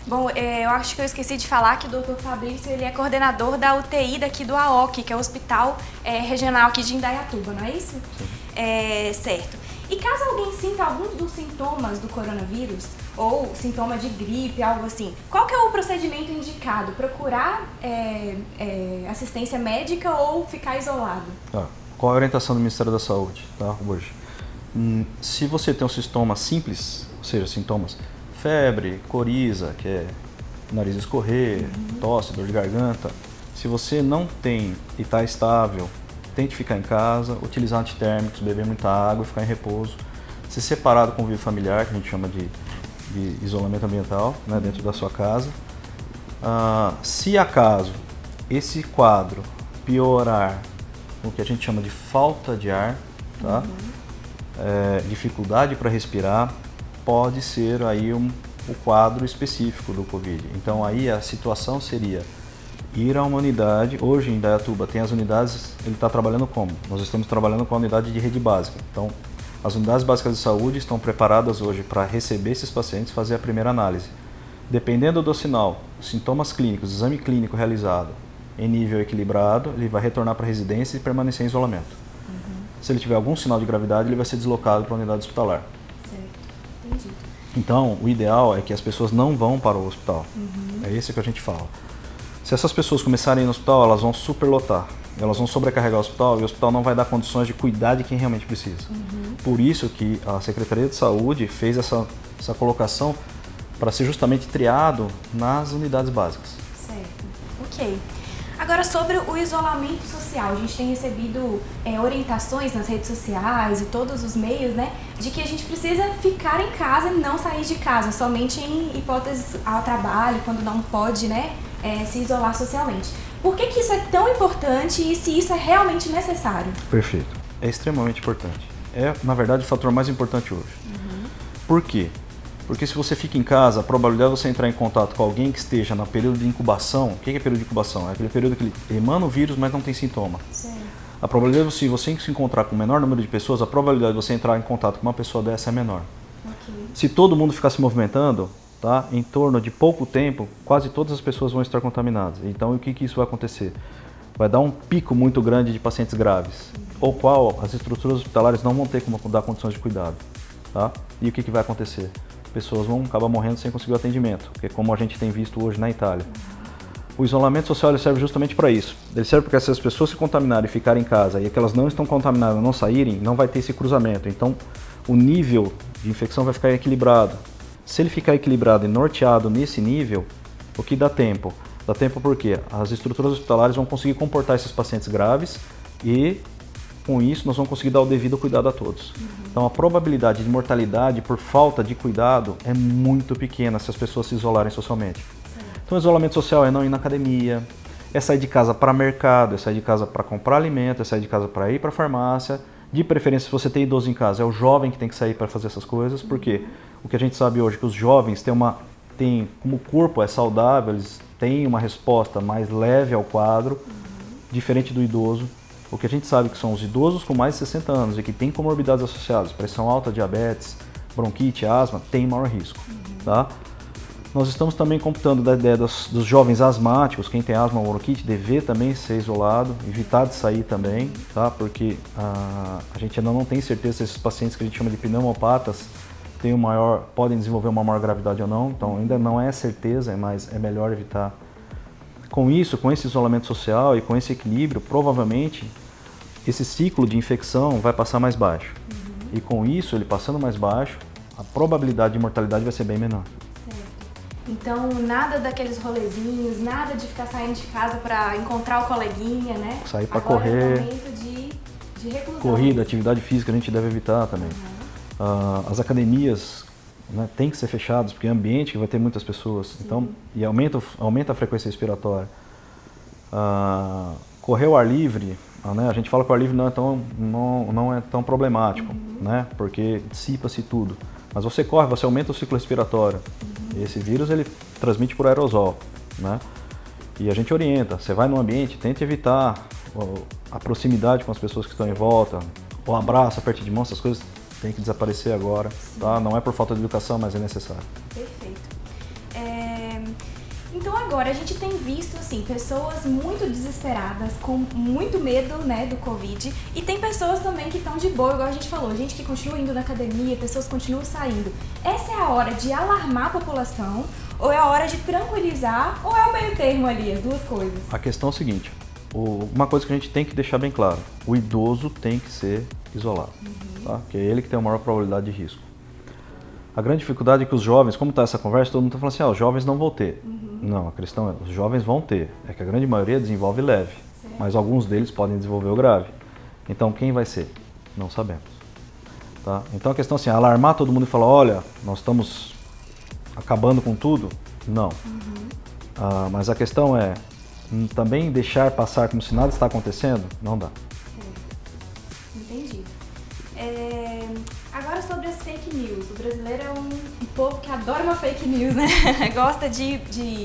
Bom, eu acho que eu esqueci de falar que o Dr. Fabrício ele é coordenador da UTI daqui do AOC, que é o Hospital Regional aqui de Indaiatuba, não é isso? Sim. Certo. E caso alguém sinta alguns dos sintomas do coronavírus, ou sintoma de gripe, algo assim, qual que é o procedimento indicado? Procurar assistência médica ou ficar isolado? Tá. qual é a orientação do Ministério da Saúde, tá, hoje? Se você tem um sintoma simples, ou seja, sintomas febre, coriza, que é nariz escorrer, tosse, dor de garganta, se você não tem e está estável, tente ficar em casa, utilizar antitérmicos, beber muita água e ficar em repouso, ser separado com o convívio familiar, que a gente chama de isolamento ambiental, né, dentro da sua casa. Se acaso esse quadro piorar, o que a gente chama de falta de ar, tá? Dificuldade para respirar, pode ser aí o quadro específico do Covid. Então aí a situação seria ir a uma unidade. Hoje em Indaiatuba tem as unidades, ele está trabalhando como? Nós estamos trabalhando com a unidade de rede básica. Então as unidades básicas de saúde estão preparadas hoje para receber esses pacientes e fazer a primeira análise. Dependendo do sinal, sintomas clínicos, exame clínico realizado em nível equilibrado, ele vai retornar para a residência e permanecer em isolamento. Se ele tiver algum sinal de gravidade, ele vai ser deslocado para a unidade hospitalar. Certo, entendi. Então, o ideal é que as pessoas não vão para o hospital. É esse que a gente fala. Se essas pessoas começarem a ir no hospital, elas vão superlotar. Elas vão sobrecarregar o hospital e o hospital não vai dar condições de cuidar de quem realmente precisa. Por isso que a Secretaria de Saúde fez essa colocação para ser justamente triado nas unidades básicas. Certo, ok. Agora, sobre o isolamento social, a gente tem recebido orientações nas redes sociais e todos os meios, né, de que a gente precisa ficar em casa e não sair de casa, somente em hipóteses ao trabalho, quando não pode, né, se isolar socialmente. Por que isso é tão importante e se isso é realmente necessário? Perfeito. É extremamente importante. É, na verdade, o fator mais importante hoje. Por quê? Porque se você fica em casa, a probabilidade de você entrar em contato com alguém que esteja no período de incubação, o que é período de incubação? É aquele período que ele emana o vírus, mas não tem sintoma. Sim. A probabilidade de você se encontrar com o menor número de pessoas, a probabilidade de você entrar em contato com uma pessoa dessa é menor. Okay. Se todo mundo ficar se movimentando, tá, em torno de pouco tempo, quase todas as pessoas vão estar contaminadas. Então, o que isso vai acontecer? Vai dar um pico muito grande de pacientes graves, o qual as estruturas hospitalares não vão ter como dar condições de cuidado. Tá? E o que vai acontecer? Pessoas vão acabar morrendo sem conseguir o atendimento, que é como a gente tem visto hoje na Itália. O isolamento social ele serve justamente para isso. Ele serve porque se as pessoas se contaminarem e ficarem em casa e aquelas não estão contaminadas não saírem, não vai ter esse cruzamento. Então, o nível de infecção vai ficar equilibrado. Se ele ficar equilibrado e norteado nesse nível, o que dá tempo? Dá tempo porque as estruturas hospitalares vão conseguir comportar esses pacientes graves e, com isso, nós vamos conseguir dar o devido cuidado a todos. Então, a probabilidade de mortalidade por falta de cuidado é muito pequena se as pessoas se isolarem socialmente. Então, o isolamento social é não ir na academia, é sair de casa para mercado, é sair de casa para comprar alimento, é sair de casa para ir para a farmácia. De preferência, se você tem idoso em casa, é o jovem que tem que sair para fazer essas coisas, porque o que a gente sabe hoje é que os jovens têm como o corpo é saudável, eles têm uma resposta mais leve ao quadro, diferente do idoso. O que a gente sabe que são os idosos com mais de 60 anos e que têm comorbidades associadas, pressão alta, diabetes, bronquite, asma, têm maior risco. Tá? Nós estamos também computando da ideia dos jovens asmáticos, quem tem asma ou bronquite, dever também ser isolado, evitar de sair também, tá? Porque a gente ainda não tem certeza se esses pacientes que a gente chama de pneumopatas podem desenvolver uma maior gravidade ou não, então ainda não é certeza, mas é melhor evitar. Com isso, com esse isolamento social e com esse equilíbrio, provavelmente esse ciclo de infecção vai passar mais baixo. E com isso, ele passando mais baixo, a probabilidade de mortalidade vai ser bem menor. Então, nada daqueles rolezinhos, nada de ficar saindo de casa para encontrar o coleguinha, né? Sair para correr. correr. É um momento de reclusão. Corrida, atividade física a gente deve evitar também. As academias, né, tem que ser fechadas porque é ambiente que vai ter muitas pessoas. Então, e aumenta a frequência respiratória. Correr ao ar livre, né, a gente fala que o ar livre não é tão problemático, né, porque dissipa-se tudo. Mas você corre, você aumenta o ciclo respiratório. Esse vírus ele transmite por aerosol, né? E a gente orienta, você vai num ambiente, tente evitar a proximidade com as pessoas que estão em volta, o abraço, aperte de mão, essas coisas têm que desaparecer agora, tá? Não é por falta de educação, mas é necessário. Perfeito. Então agora a gente tem visto assim, pessoas muito desesperadas, com muito medo, né, do Covid, e tem pessoas também que estão de boa, igual a gente falou, gente que continua indo na academia, pessoas continuam saindo. Essa é a hora de alarmar a população, ou é a hora de tranquilizar, ou é o meio termo ali, as duas coisas? A questão é o seguinte, uma coisa que a gente tem que deixar bem claro, o idoso tem que ser isolado, tá? Porque é ele que tem a maior probabilidade de risco. A grande dificuldade é que os jovens, como está essa conversa, todo mundo está falando assim, os jovens não vão ter. Não, a questão é, os jovens vão ter, é que a grande maioria desenvolve leve, mas alguns deles podem desenvolver o grave. Então quem vai ser? Não sabemos. Tá? Então a questão é assim, alarmar todo mundo e falar, olha, nós estamos acabando com tudo? Não. Mas a questão é, também deixar passar como se nada está acontecendo? Não dá. Entendi. Agora sobre as fake news. O brasileiro é um povo que adora uma fake news, né? Gosta de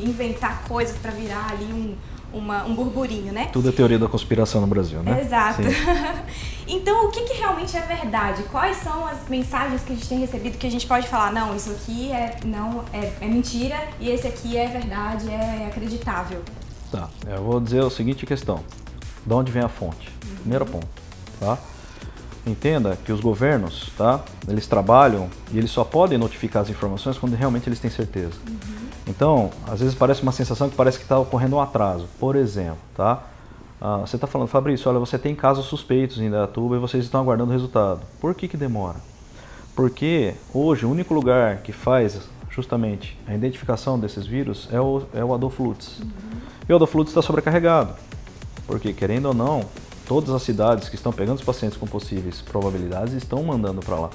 inventar coisas para virar ali um burburinho, né? Tudo é teoria da conspiração no Brasil, né? Exato. Então, o que realmente é verdade? Quais são as mensagens que a gente tem recebido que a gente pode falar, não, isso aqui é mentira e esse aqui é verdade, é acreditável? Tá, eu vou dizer a seguinte questão. De onde vem a fonte? Primeiro ponto, tá? Entenda que os governos, tá? Eles trabalham e eles só podem notificar as informações quando realmente eles têm certeza. Então, às vezes parece uma sensação que parece que está ocorrendo um atraso. Por exemplo, tá? Você está falando, Fabrício, olha, você tem casos suspeitos em Indaiatuba e vocês estão aguardando o resultado. Por que demora? Porque hoje o único lugar que faz justamente a identificação desses vírus é o Adolfo Lutz. E o Adolfo Lutz está sobrecarregado. Porque, querendo ou não, todas as cidades que estão pegando os pacientes com possíveis probabilidades estão mandando para lá.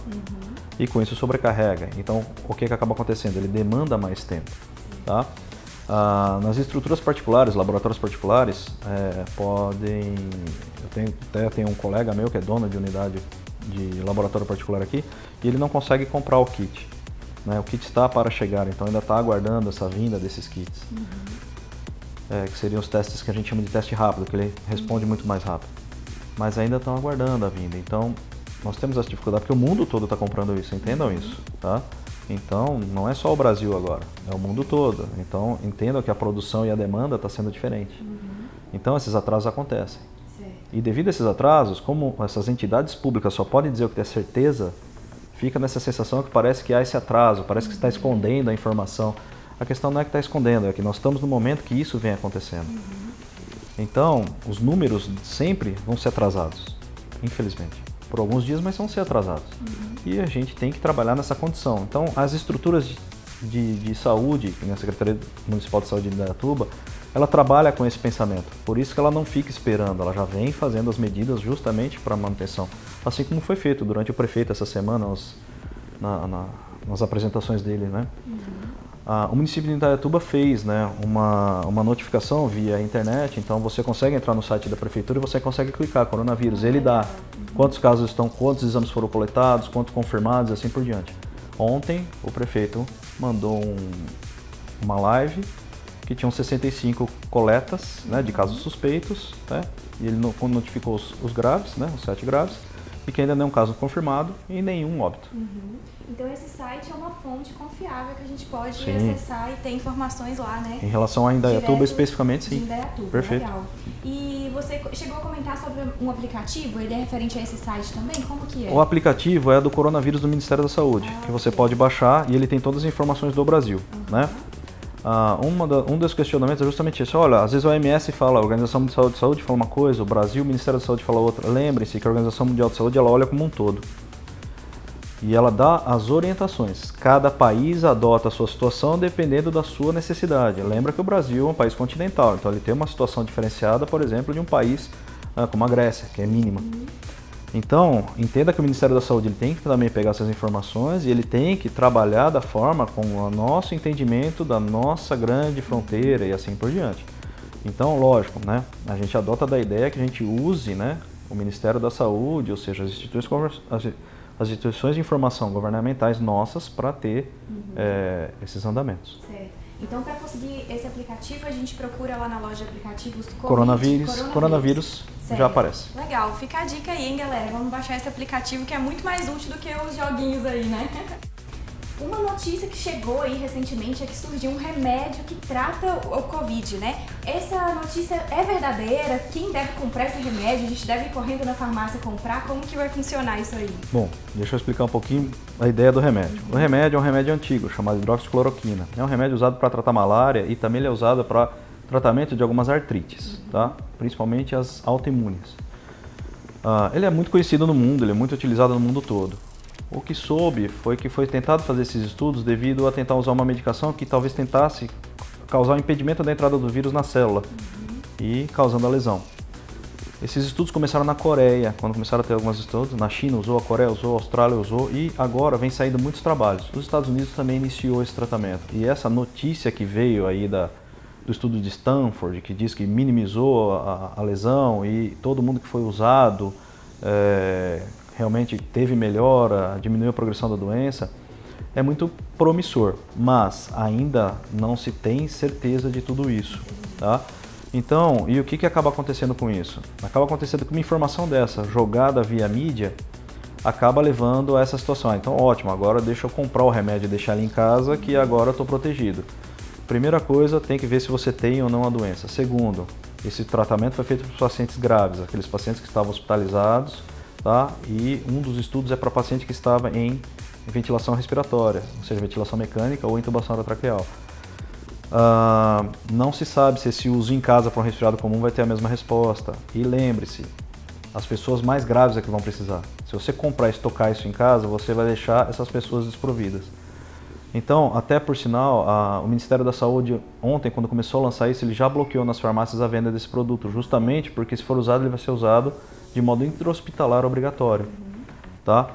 E com isso sobrecarrega. Então, o que acaba acontecendo? Ele demanda mais tempo. Tá? Nas estruturas particulares, laboratórios particulares, podem... Eu tenho um colega meu que é dono de unidade de laboratório particular aqui, e ele não consegue comprar o kit. Né? O kit está para chegar, então ainda está aguardando essa vinda desses kits. Que seriam os testes que a gente chama de teste rápido, que ele responde muito mais rápido. Mas ainda estão aguardando a vinda. Então, nós temos essa dificuldade, porque o mundo todo está comprando isso, entendam isso, tá? Então, não é só o Brasil agora, é o mundo todo. Então, entendam que a produção e a demanda está sendo diferente. Então, esses atrasos acontecem. E devido a esses atrasos, como essas entidades públicas só podem dizer o que tem certeza, fica nessa sensação que parece que há esse atraso, parece que está escondendo a informação. A questão não é que está escondendo, é que nós estamos no momento que isso vem acontecendo. Então, os números sempre vão ser atrasados, infelizmente. Por alguns dias, mas vão ser atrasados. E a gente tem que trabalhar nessa condição. Então, as estruturas de saúde, que a Secretaria Municipal de Saúde de Indaiatuba, ela trabalha com esse pensamento. Por isso que ela não fica esperando, ela já vem fazendo as medidas justamente para a manutenção. Assim como foi feito durante o prefeito essa semana, nas apresentações dele, né? O município de Indaiatuba fez, né, uma notificação via internet, então você consegue entrar no site da prefeitura e você consegue clicar coronavírus, ele dá quantos casos estão, quantos exames foram coletados, quantos confirmados e assim por diante. Ontem o prefeito mandou uma live que tinham 65 coletas, né, de casos suspeitos, né, e ele notificou os graves, né, os 7 graves, e que ainda não é um caso confirmado e nenhum óbito. Então esse site é uma fonte confiável que a gente pode acessar e ter informações lá, né? Em relação a Indaiatuba especificamente, sim. De Indaiatuba, perfeito. Legal. E você chegou a comentar sobre um aplicativo, ele é referente a esse site também? Como que é? O aplicativo é do coronavírus do Ministério da Saúde, que você pode baixar e ele tem todas as informações do Brasil, né? Um dos questionamentos é justamente isso. Olha, às vezes a OMS fala, a Organização Mundial de Saúde fala uma coisa, o Brasil, o Ministério da Saúde fala outra. Lembre-se que a Organização Mundial de Saúde ela olha como um todo. E ela dá as orientações. Cada país adota a sua situação dependendo da sua necessidade. Lembra que o Brasil é um país continental, então ele tem uma situação diferenciada, por exemplo, de um país como a Grécia, que é mínima. Então, entenda que o Ministério da Saúde ele tem que também pegar essas informações e ele tem que trabalhar da forma com o nosso entendimento da nossa grande fronteira e assim por diante. Então, lógico, né, a gente adota da ideia que a gente use, né, o Ministério da Saúde, ou seja, as instituições de informação governamentais nossas para ter esses andamentos. Certo. Então, para conseguir esse aplicativo, a gente procura lá na loja de aplicativos Coronavírus já aparece. Legal, fica a dica aí, hein, galera? Vamos baixar esse aplicativo que é muito mais útil do que os joguinhos aí, né? Uma notícia que chegou aí recentemente é que surgiu um remédio que trata o Covid, né? Essa notícia é verdadeira? Quem deve comprar esse remédio? A gente deve ir correndo na farmácia comprar? Como que vai funcionar isso aí? Bom, deixa eu explicar um pouquinho a ideia do remédio. O remédio é um remédio antigo, chamado hidroxicloroquina. É um remédio usado para tratar malária e também ele é usado para tratamento de algumas artrites, tá? Principalmente as autoimunes. Ele é muito conhecido no mundo, ele é muito utilizado no mundo todo. O que soube foi que foi tentado fazer esses estudos devido a tentar usar uma medicação que talvez tentasse causar um impedimento da entrada do vírus na célula e causando a lesão. Esses estudos começaram na Coreia, quando começaram a ter alguns estudos, na China usou, a Coreia usou, a Austrália usou e agora vem saindo muitos trabalhos. Os Estados Unidos também iniciou esse tratamento. E essa notícia que veio aí do estudo de Stanford, que diz que minimizou a lesão e todo mundo que foi usado realmente teve melhora, diminuiu a progressão da doença, é muito promissor, mas ainda não se tem certeza de tudo isso, tá? Então, e o que acaba acontecendo com isso? Acaba acontecendo que uma informação dessa, jogada via mídia, acaba levando a essa situação. Então, ótimo, agora deixa eu comprar o remédio e deixar ele em casa, que agora eu estou protegido. Primeira coisa, tem que ver se você tem ou não a doença. Segundo, esse tratamento foi feito para os pacientes graves, aqueles pacientes que estavam hospitalizados, tá? E um dos estudos é para paciente que estava em ventilação respiratória, ou seja, ventilação mecânica ou intubação orotraqueal. Não se sabe se esse uso em casa para um resfriado comum vai ter a mesma resposta. E lembre-se, as pessoas mais graves é que vão precisar. Se você comprar e estocar isso em casa, você vai deixar essas pessoas desprovidas. Então, até por sinal, o Ministério da Saúde ontem, quando começou a lançar isso, ele já bloqueou nas farmácias a venda desse produto, justamente porque se for usado, ele vai ser usado de modo intra-hospitalar obrigatório, tá?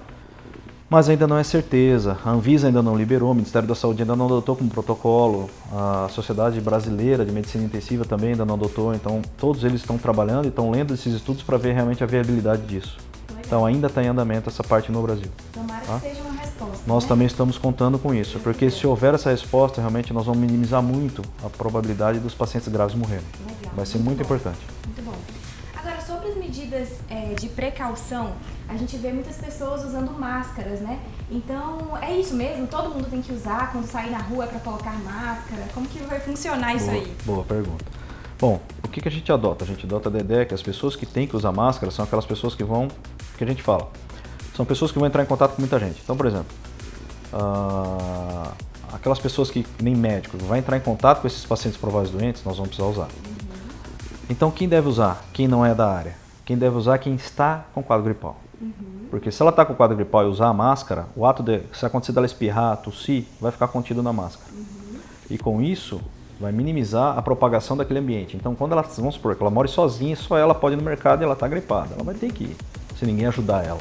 Mas ainda não é certeza, a Anvisa ainda não liberou, o Ministério da Saúde ainda não adotou como protocolo, a Sociedade Brasileira de Medicina Intensiva também ainda não adotou, então todos eles estão trabalhando e estão lendo esses estudos para ver realmente a viabilidade disso. Legal. Então ainda está em andamento essa parte no Brasil. Tomara que seja uma resposta. Nós também estamos contando com isso, porque se houver essa resposta, realmente nós vamos minimizar muito a probabilidade dos pacientes graves morrerem. Legal. Vai ser muito importante. Muito bom. Agora, sobre as medidas de precaução, a gente vê muitas pessoas usando máscaras, né? Então, é isso mesmo? Todo mundo tem que usar quando sair na rua para colocar máscara? Como que vai funcionar isso aí? Boa pergunta. Bom, o que a gente adota? A gente adota a ideia que as pessoas que têm que usar máscara são aquelas pessoas que vão, que a gente fala, são pessoas que vão entrar em contato com muita gente. Então, por exemplo, aquelas pessoas que, nem médico, vai entrar em contato com esses pacientes prováveis doentes, nós vamos precisar usar. Então, quem deve usar? Quem não é da área. Quem deve usar é quem está com quadro gripal. Porque se ela está com quadro gripal e usar a máscara, o ato de, se acontecer dela espirrar, tossir, vai ficar contido na máscara. E com isso, vai minimizar a propagação daquele ambiente. Então, quando ela, vamos supor, que ela mora sozinha, só ela pode ir no mercado e ela está gripada. Ela vai ter que ir, se ninguém ajudar ela.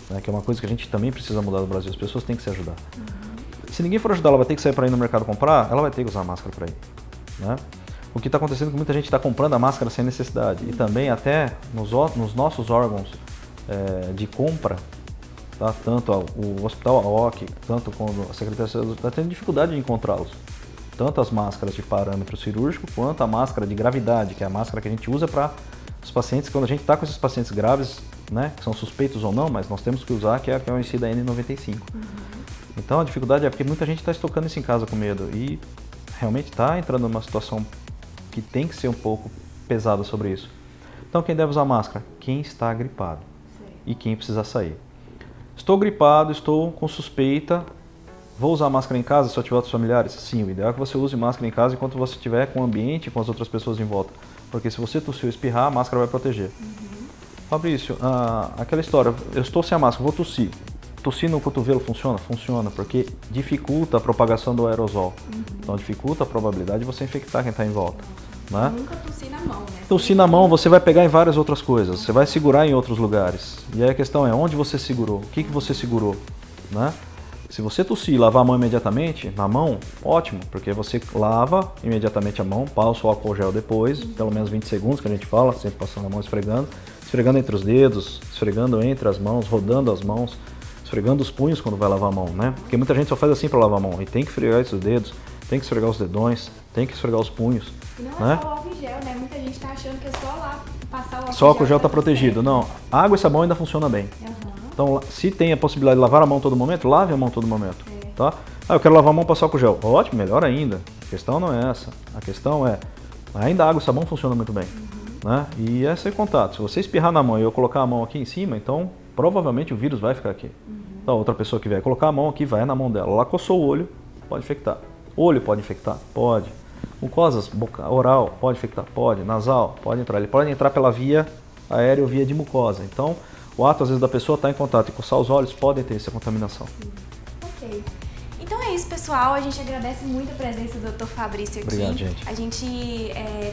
Né? Que é uma coisa que a gente também precisa mudar no Brasil. As pessoas têm que se ajudar. Se ninguém for ajudar, ela vai ter que sair para ir no mercado comprar, ela vai ter que usar a máscara para ir. Né? O que está acontecendo é que muita gente está comprando a máscara sem necessidade. E também até nos nossos órgãos de compra, tá? Tanto o Hospital AOC, tanto como a Secretaria de Saúde, está tendo dificuldade de encontrá-los. Tanto as máscaras de parâmetro cirúrgico, quanto a máscara de gravidade, que é a máscara que a gente usa para os pacientes, quando a gente está com esses pacientes graves, né, que são suspeitos ou não, mas nós temos que usar, que é a conhecida N95. Então a dificuldade é porque muita gente está estocando isso em casa com medo e realmente está entrando numa situação que tem que ser um pouco pesada sobre isso. Então quem deve usar máscara? Quem está gripado. Sim. E quem precisa sair. Estou gripado, estou com suspeita, vou usar máscara em casa se eu tiver outros familiares? Sim, o ideal é que você use máscara em casa enquanto você estiver com o ambiente, com as outras pessoas em volta. Porque se você tossir ou espirrar, a máscara vai proteger. Fabrício, aquela história, eu estou sem a máscara, vou tossir. Tossir no cotovelo funciona? Funciona, porque dificulta a propagação do aerosol. Então dificulta a probabilidade de você infectar quem está em volta. Né? Nunca tossir na mão, né? Tossir na mão você vai pegar em várias outras coisas, você vai segurar em outros lugares. E aí a questão é, onde você segurou? O que você segurou? Né? Se você tossir e lavar a mão imediatamente, na mão, ótimo, porque você lava imediatamente a mão, passa o álcool gel depois, pelo menos 20 segundos que a gente fala, sempre passando a mão esfregando entre os dedos, esfregando entre as mãos, rodando as mãos, esfregando os punhos quando vai lavar a mão, né? Porque muita gente só faz assim para lavar a mão, e tem que esfregar esses dedos, tem que esfregar os dedões, tem que esfregar os punhos. E não né? É só o álcool gel, né? Muita gente tá achando que é só lá passar o álcool gel. Só o álcool gel está protegido. Não, água e sabão ainda funciona bem. Então, se tem a possibilidade de lavar a mão todo momento, lave a mão todo momento. Tá? Eu quero lavar a mão e passar álcool gel. Ótimo, melhor ainda. A questão não é essa. A questão é, ainda água e sabão funciona muito bem. Né? E esse é o contato. Se você espirrar na mão e eu colocar a mão aqui em cima, então provavelmente o vírus vai ficar aqui. Então, outra pessoa que vier colocar a mão aqui, vai na mão dela. Ela coçou o olho, pode infectar. Olho pode infectar? Pode. Mucosas, oral, pode infectar? Pode. Nasal, pode entrar. Ele pode entrar pela via aérea ou via de mucosa. Então, o ato, às vezes, da pessoa estar em contato e coçar os olhos, podem ter essa contaminação. Ok. Então é isso, pessoal. A gente agradece muito a presença do Dr. Fabrício aqui. Obrigado, gente. A gente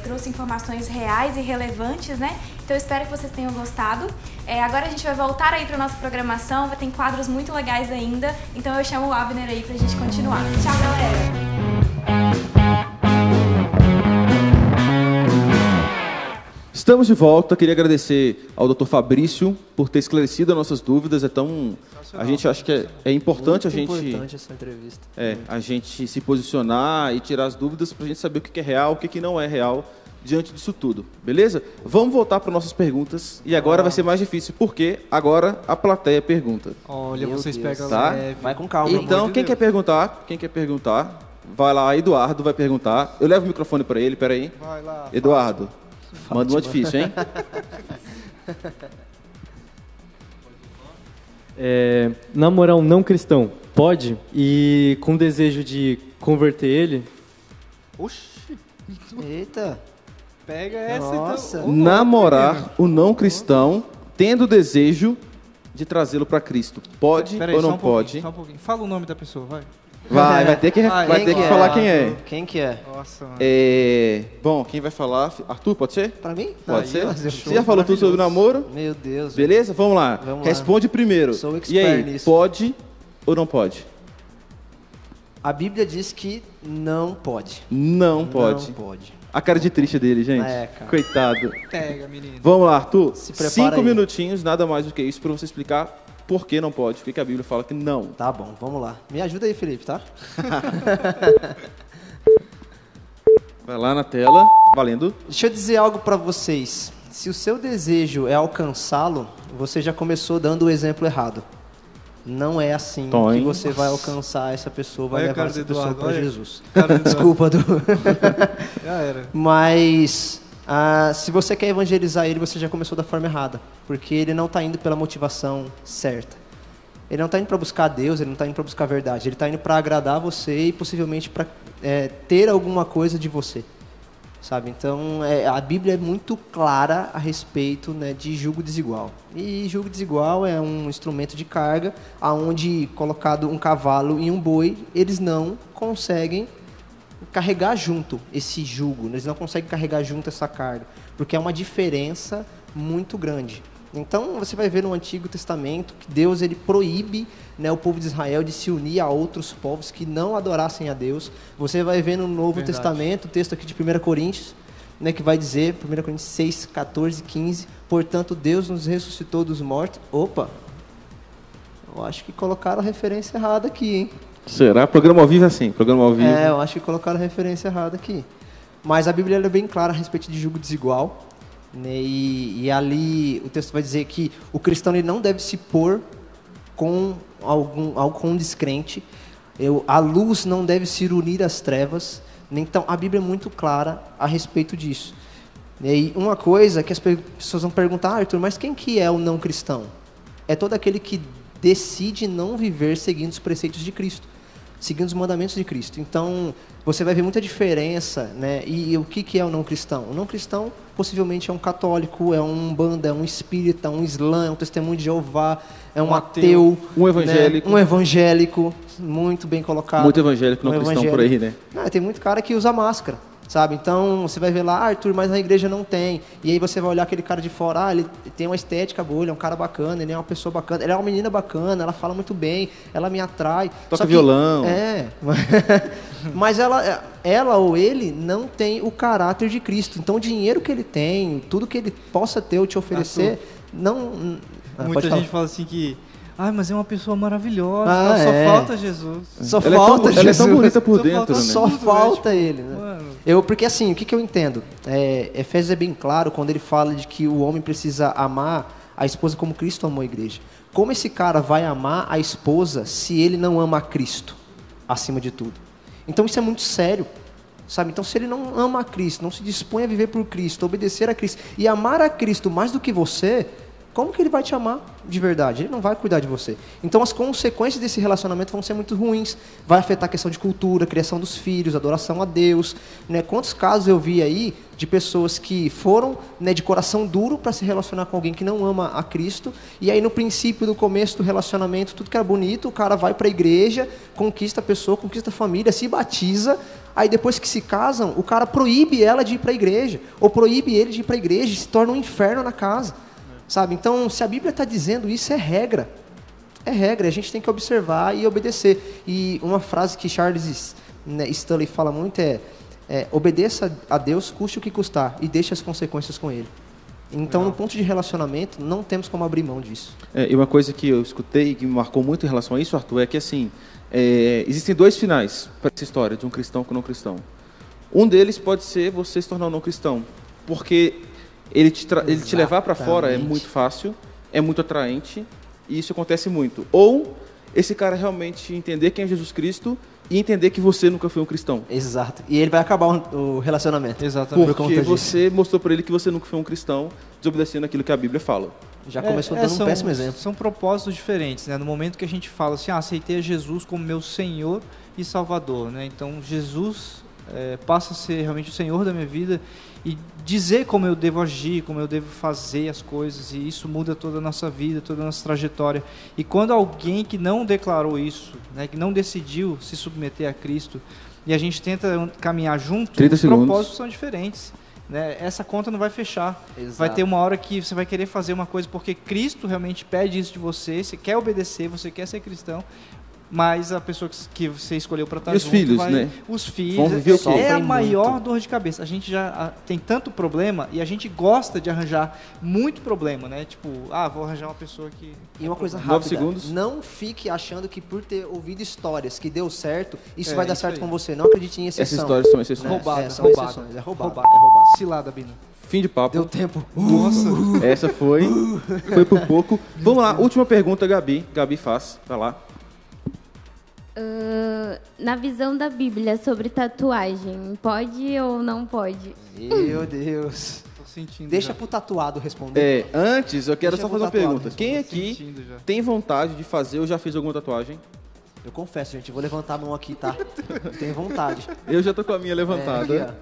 trouxe informações reais e relevantes, né? Então eu espero que vocês tenham gostado. Agora a gente vai voltar aí para a nossa programação. Vai ter quadros muito legais ainda. Então eu chamo o Abner aí para a gente continuar. Tchau, galera! Estamos de volta. Queria agradecer ao Dr. Fabrício por ter esclarecido as nossas dúvidas. A gente acha que é importante importante essa entrevista. A gente se posicionar e tirar as dúvidas para a gente saber o que é real, o que não é real diante disso tudo. Beleza? Vamos voltar para nossas perguntas e agora vai ser mais difícil porque agora a plateia pergunta. Olha, Meu vocês Deus. pegam Tá? leve. Vai com calma. Então, quem quer perguntar? Vai lá, Eduardo vai perguntar. Eu levo o microfone para ele, peraí. Vai lá. Eduardo, manda uma difícil, hein? Namorar um não cristão, pode? E com desejo de converter ele? Oxi. Eita. Pega essa Nossa. então. Namorar o não cristão tendo o desejo de trazê-lo para Cristo. Pode Peraí, ou só não um pouquinho, pode? Só um pouquinho. Fala o nome da pessoa, vai. Vai ter que, vai ter que falar quem é. Quem que é? Nossa, mano. Bom, quem vai falar? Arthur, pode ser? Pra mim? Pode Aí, ser? ó, Você já falou tudo sobre o namoro? Meu Deus. Beleza? Vamos lá. Vamos lá. Responde primeiro. Sou E expert aí, nisso. pode ou não pode? A Bíblia diz que não pode. Não pode. Não pode. A cara de triste dele, gente. Cara. Coitado. Pega, menino. Vamos lá, Arthur. Se prepara 5 aí. minutinhos, nada mais do que isso, para você explicar por que não pode. Por que a Bíblia fala que não. Tá bom, vamos lá. Me ajuda aí, Felipe, tá? Vai lá na tela. Valendo. Deixa eu dizer algo pra vocês. Se o seu desejo é alcançá-lo, você já começou dando o exemplo errado. Não é assim Tom, que você vai alcançar essa pessoa, vai Olha a levar cara essa do pessoa Eduardo, para olha. Jesus. Cara do Eduardo. Desculpa, Du. Já era. Mas se você quer evangelizar ele, você já começou da forma errada. Porque ele não está indo pela motivação certa. Ele não está indo para buscar Deus, ele não está indo para buscar a verdade. Ele está indo para agradar você e possivelmente para ter alguma coisa de você. Sabe? Então, a Bíblia é muito clara a respeito, né, de jugo desigual. E jugo desigual é um instrumento de carga, onde colocado um cavalo e um boi, eles não conseguem carregar junto esse jugo, eles não conseguem carregar junto essa carga, porque é uma diferença muito grande. Então, você vai ver no Antigo Testamento que Deus ele proíbe, né, o povo de Israel de se unir a outros povos que não adorassem a Deus. Você vai ver no Novo Verdade. Testamento, o texto aqui de 1 Coríntios, né, que vai dizer, 1 Coríntios 6, 14, 15, portanto, Deus nos ressuscitou dos mortos. Opa, eu acho que colocaram a referência errada aqui, hein? Será? Programa ao vivo é assim. Programa ao vivo. Eu acho que colocaram a referência errada aqui. Mas a Bíblia é bem clara a respeito de jugo desigual. Né? E ali o texto vai dizer que o cristão ele não deve se pôr com com um descrente. A luz não deve se unir às trevas. Então a Bíblia é muito clara a respeito disso. E uma coisa que as pessoas vão perguntar, Arthur, mas quem que é o não cristão? É todo aquele que decide não viver seguindo os preceitos de Cristo, seguindo os mandamentos de Cristo. Então, você vai ver muita diferença, né? E o que é o não cristão? O não cristão, possivelmente, é um católico, é um umbanda, é um espírita, um islã, é um testemunho de Jeová, é um ateu, um evangélico. Né? Um evangélico, muito bem colocado. Muito evangélico não cristão por aí, né? Tem muito cara que usa máscara, sabe? Então, você vai ver lá, Arthur, mas na igreja não tem. E aí você vai olhar aquele cara de fora, ele tem uma estética boa, ele é um cara bacana, ele é uma pessoa bacana, ela é uma menina bacana, ela fala muito bem, ela me atrai. Toca violão. Mas ela ou ele não tem o caráter de Cristo. Então, o dinheiro que ele tem, tudo que ele possa ter ou te oferecer, não... Muita gente fala assim que... mas é uma pessoa maravilhosa, só falta Jesus. Ela é tão bonita por dentro, né? Só falta ele, né? Mano. Porque assim, o que eu entendo? Efésios é bem claro quando ele fala de que o homem precisa amar a esposa como Cristo amou a igreja. Como esse cara vai amar a esposa se ele não ama a Cristo acima de tudo? Então isso é muito sério, sabe? Então se ele não ama a Cristo, não se dispõe a viver por Cristo, obedecer a Cristo e amar a Cristo mais do que você, como que ele vai te amar de verdade? Ele não vai cuidar de você. Então as consequências desse relacionamento vão ser muito ruins. Vai afetar a questão de cultura, criação dos filhos, adoração a Deus. Né? Quantos casos eu vi aí de pessoas que foram, né, de coração duro para se relacionar com alguém que não ama a Cristo, e aí no princípio do começo do relacionamento, tudo que era bonito, o cara vai para a igreja, conquista a pessoa, conquista a família, se batiza, aí depois que se casam, o cara proíbe ela de ir para a igreja, ou proíbe ele de ir para a igreja, e se torna um inferno na casa. Sabe? Então, se a Bíblia está dizendo isso, é regra. É regra, a gente tem que observar e obedecer. E uma frase que Charles, né, Stanley fala muito é obedeça a Deus, custe o que custar, e deixe as consequências com Ele. Então, no ponto de relacionamento, não temos como abrir mão disso. E uma coisa que eu escutei que me marcou muito em relação a isso, Arthur, é que assim, existem dois finais para essa história de um cristão com um não cristão. Um deles pode ser você se tornar um não cristão, porque ele te levar para fora é muito fácil, é muito atraente, e isso acontece muito. Ou esse cara realmente entender quem é Jesus Cristo e entender que você nunca foi um cristão. Exato. E ele vai acabar o relacionamento. Exatamente. Porque você mostrou para ele que você nunca foi um cristão, desobedecendo aquilo que a Bíblia fala. Já começou dando um péssimo exemplo. São propósitos diferentes, né? No momento que a gente fala assim, aceitei a Jesus como meu Senhor e Salvador, né? Então, Jesus passa a ser realmente o Senhor da minha vida e dizer como eu devo agir, como eu devo fazer as coisas, e isso muda toda a nossa vida, toda a nossa trajetória. E quando alguém que não declarou isso, né, que não decidiu se submeter a Cristo, e a gente tenta caminhar junto, os propósitos são diferentes. Né? Essa conta não vai fechar. Exato. Vai ter uma hora que você vai querer fazer uma coisa porque Cristo realmente pede isso de você, você quer obedecer, você quer ser cristão, mas a pessoa que você escolheu para estar junto... Os filhos, né? Os filhos é a maior dor de cabeça. A gente já tem tanto problema e a gente gosta de arranjar muito problema, né? Tipo, vou arranjar uma pessoa que... E uma coisa rápida, não fique achando que por ter ouvido histórias que deu certo, isso vai dar certo com você. Não acredite em exceção. Essas histórias são exceções. É roubado. Cilada, Bino. Fim de papo. Deu tempo. Nossa. Essa foi por pouco. Vamos lá, última pergunta, Gabi. Gabi faz, vai lá. Na visão da Bíblia sobre tatuagem, pode ou não pode? Meu Deus. Tô sentindo. Deixa pro tatuado responder. Antes, eu quero só fazer uma pergunta. Quem aqui tem vontade de fazer ou já fez alguma tatuagem? Eu confesso, gente. Eu vou levantar a mão aqui, tá? Tenho vontade. Eu já tô com a minha levantada.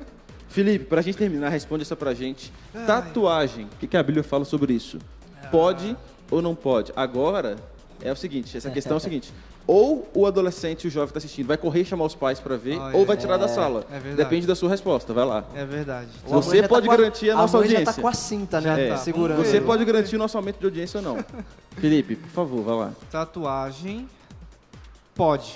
Felipe, pra gente terminar, responde essa pra gente. Tatuagem, o que a Bíblia fala sobre isso? Pode ou não pode? Agora, é o seguinte, essa questão é o seguinte... Ou o adolescente e o jovem que está assistindo vai correr e chamar os pais para ver, ou vai tirar da sala. Depende da sua resposta, vai lá. É verdade. Você pode garantir a nossa audiência. Já tá com a cinta, né? Segurando. Você pode garantir o nosso aumento de audiência ou não. Felipe, por favor, vai lá. Tatuagem, pode.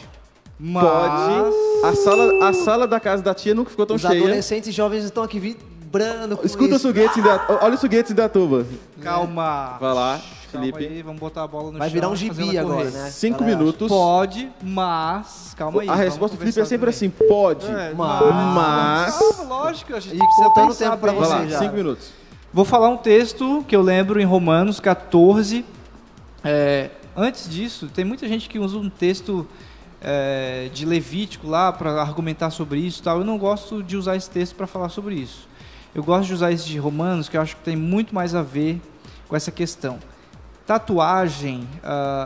Mas... Pode. A sala da casa da tia nunca ficou tão cheia. Os adolescentes e jovens estão aqui vibrando com Escuta os foguetes, olha os foguetes da tuba. Calma. Vai lá. Felipe. Aí, vamos botar a bola no chão. Vai virar um gibi agora, né? 5 minutos. Pode, mas... Calma aí. A resposta do Felipe é sempre assim, pode, mas... Lógico, a gente precisa contando pensar tempo pra bem. Vai lá, 5 minutos. Vou falar um texto que eu lembro em Romanos 14. Antes disso, tem muita gente que usa um texto de Levítico lá para argumentar sobre isso e tal. Eu não gosto de usar esse texto para falar sobre isso. Eu gosto de usar esse de Romanos, que eu acho que tem muito mais a ver com essa questão. Tatuagem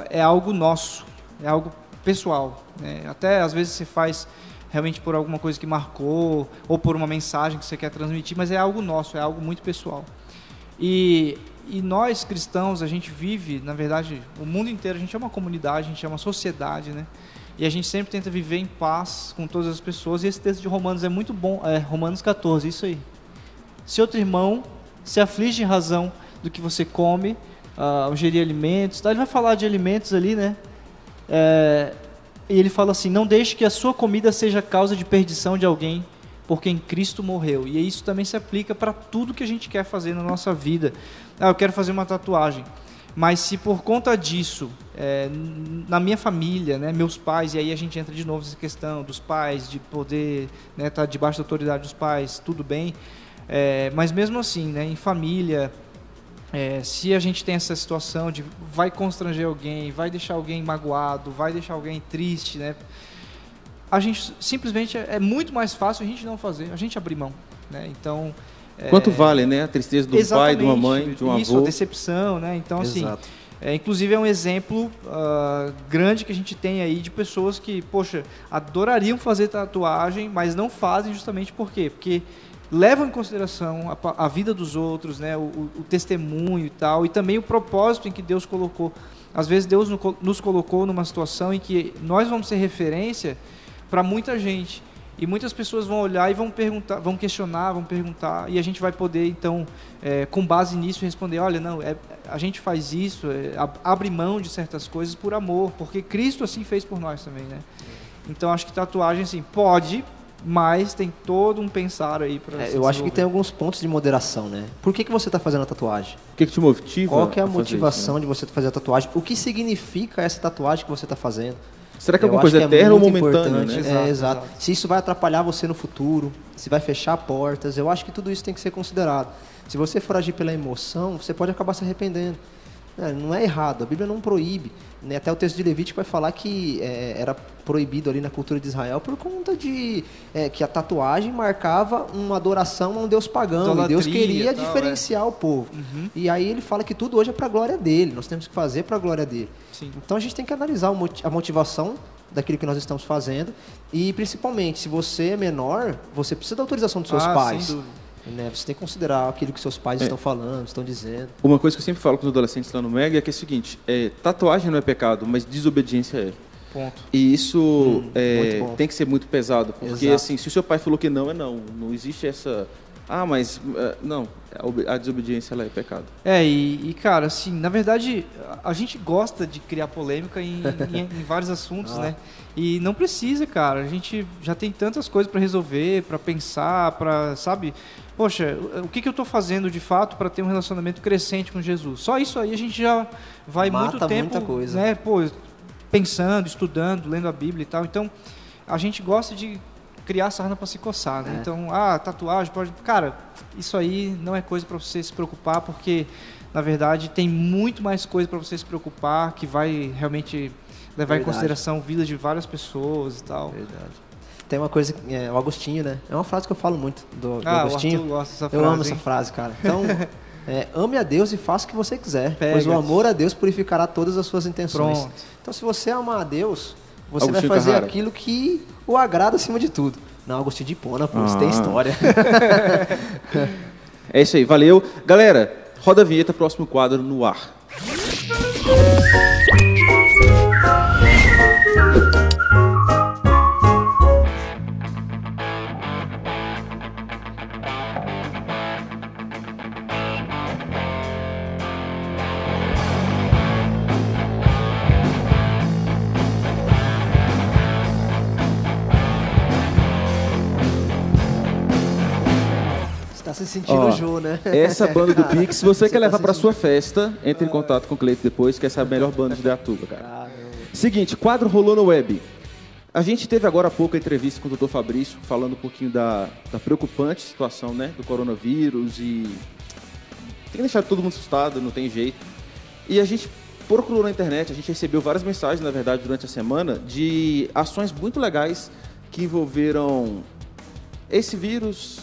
é algo nosso, é algo pessoal, né? Até às vezes você faz realmente por alguma coisa que marcou ou por uma mensagem que você quer transmitir, mas é algo nosso, é algo muito pessoal. E nós cristãos, a gente vive, na verdade, o mundo inteiro, a gente é uma comunidade, a gente é uma sociedade, né? E a gente sempre tenta viver em paz com todas as pessoas, e esse texto de Romanos é muito bom, Romanos 14, isso aí. Se outro irmão se aflige em razão do que você come, ao gerir alimentos, tá? Ele vai falar de alimentos ali, né? E ele fala assim, não deixe que a sua comida seja causa de perdição de alguém por quem Cristo morreu. E isso também se aplica para tudo que a gente quer fazer na nossa vida. Eu quero fazer uma tatuagem, mas se por conta disso, na minha família, né, meus pais, e aí a gente entra de novo nessa questão dos pais, de poder estar debaixo da autoridade dos pais, tudo bem, mas mesmo assim, né, em família... se a gente tem essa situação de vai constranger alguém, vai deixar alguém magoado, vai deixar alguém triste, né? a gente simplesmente é muito mais fácil a gente não fazer, a gente abrir mão, né? Então, quanto vale, né? A tristeza de um pai, de uma mãe, de um isso, avô. a decepção, né? Então, assim, Exato. inclusive é um exemplo grande que a gente tem aí de pessoas que, poxa, adorariam fazer tatuagem, mas não fazem justamente por quê? Porque levam em consideração a vida dos outros, né? O testemunho e tal, e também o propósito em que Deus colocou. Às vezes Deus nos colocou numa situação em que nós vamos ser referência para muita gente. E muitas pessoas vão olhar e vão perguntar, vão questionar, vão perguntar, e a gente vai poder, então, com base nisso, responder, olha, não, a gente faz isso, abre mão de certas coisas por amor, porque Cristo assim fez por nós também, né? Então, acho que tatuagem, assim, pode, mas tem todo um pensar aí para Eu acho que tem alguns pontos de moderação, né? Por que você está fazendo a tatuagem? O que te motiva? Qual que é a fazer motivação isso, né? de você fazer a tatuagem? O que significa essa tatuagem que você está fazendo? Será que é Eu alguma acho coisa que é eterna ou muito momentânea, importante. né? Exato. Exato. Se isso vai atrapalhar você no futuro, se vai fechar portas, eu acho que tudo isso tem que ser considerado. Se você for agir pela emoção, você pode acabar se arrependendo. Não é errado, a Bíblia não proíbe. Né? Até o texto de Levítico vai falar que era proibido ali na cultura de Israel por conta de que a tatuagem marcava uma adoração a um Deus pagão. Idolatria, E Deus queria tal, diferenciar o povo. Uhum. E aí ele fala que tudo hoje é para a glória dele, nós temos que fazer para a glória dele. Sim. Então a gente tem que analisar a motivação daquilo que nós estamos fazendo e principalmente se você é menor, você precisa da autorização dos seus pais. Sem dúvida. Né? Você tem que considerar aquilo que seus pais estão falando, estão dizendo. Uma coisa que eu sempre falo com os adolescentes lá no Mega é que é o seguinte, tatuagem não é pecado, mas desobediência é. Ponto. E isso muito bom. tem que ser muito pesado, porque Exato. assim, se o seu pai falou que não, é não. Não existe essa... mas... não, a desobediência ela é pecado. E cara, assim, na verdade, a gente gosta de criar polêmica em vários assuntos, né? E não precisa, cara. A gente já tem tantas coisas para resolver, para pensar, para, sabe? Poxa, o que eu estou fazendo de fato para ter um relacionamento crescente com Jesus? Só isso aí a gente já vai Mata muito tempo, muita coisa. né? Pô, pensando, estudando, lendo a Bíblia e tal. Então, a gente gosta de criar sarna para se coçar, né? Então, tatuagem pode... Cara, isso aí não é coisa para você se preocupar, porque, na verdade, tem muito mais coisa para você se preocupar, que vai realmente levar em consideração a vida de várias pessoas e tal. Verdade. Tem uma coisa, o Agostinho, né? É uma frase que eu falo muito do Agostinho. O Arthur gosta dessa frase, eu amo essa frase, cara. Então, ame a Deus e faça o que você quiser, Pega. pois o amor a Deus purificará todas as suas intenções. Pronto. Então, se você amar a Deus, você Agostinho vai fazer Carrara. aquilo que o agrada acima de tudo. Não, Agostinho de Hipona, pô, isso tem história. É isso aí, valeu. Galera, roda a vinheta, próximo quadro no ar. Tá se sentindo Ó, o Jô, né? Essa banda do Pix, se você quer levar tá pra se sua festa, entre em contato com o Cleito depois, que essa é a melhor banda de Dayatuba, cara. Seguinte, quadro rolou no web. A gente teve agora há pouco a entrevista com o Dr. Fabrício, falando um pouquinho da preocupante situação, né, do coronavírus e tem que deixar todo mundo assustado, não tem jeito. E a gente procurou na internet, a gente recebeu várias mensagens, na verdade, durante a semana, de ações muito legais que envolveram esse vírus,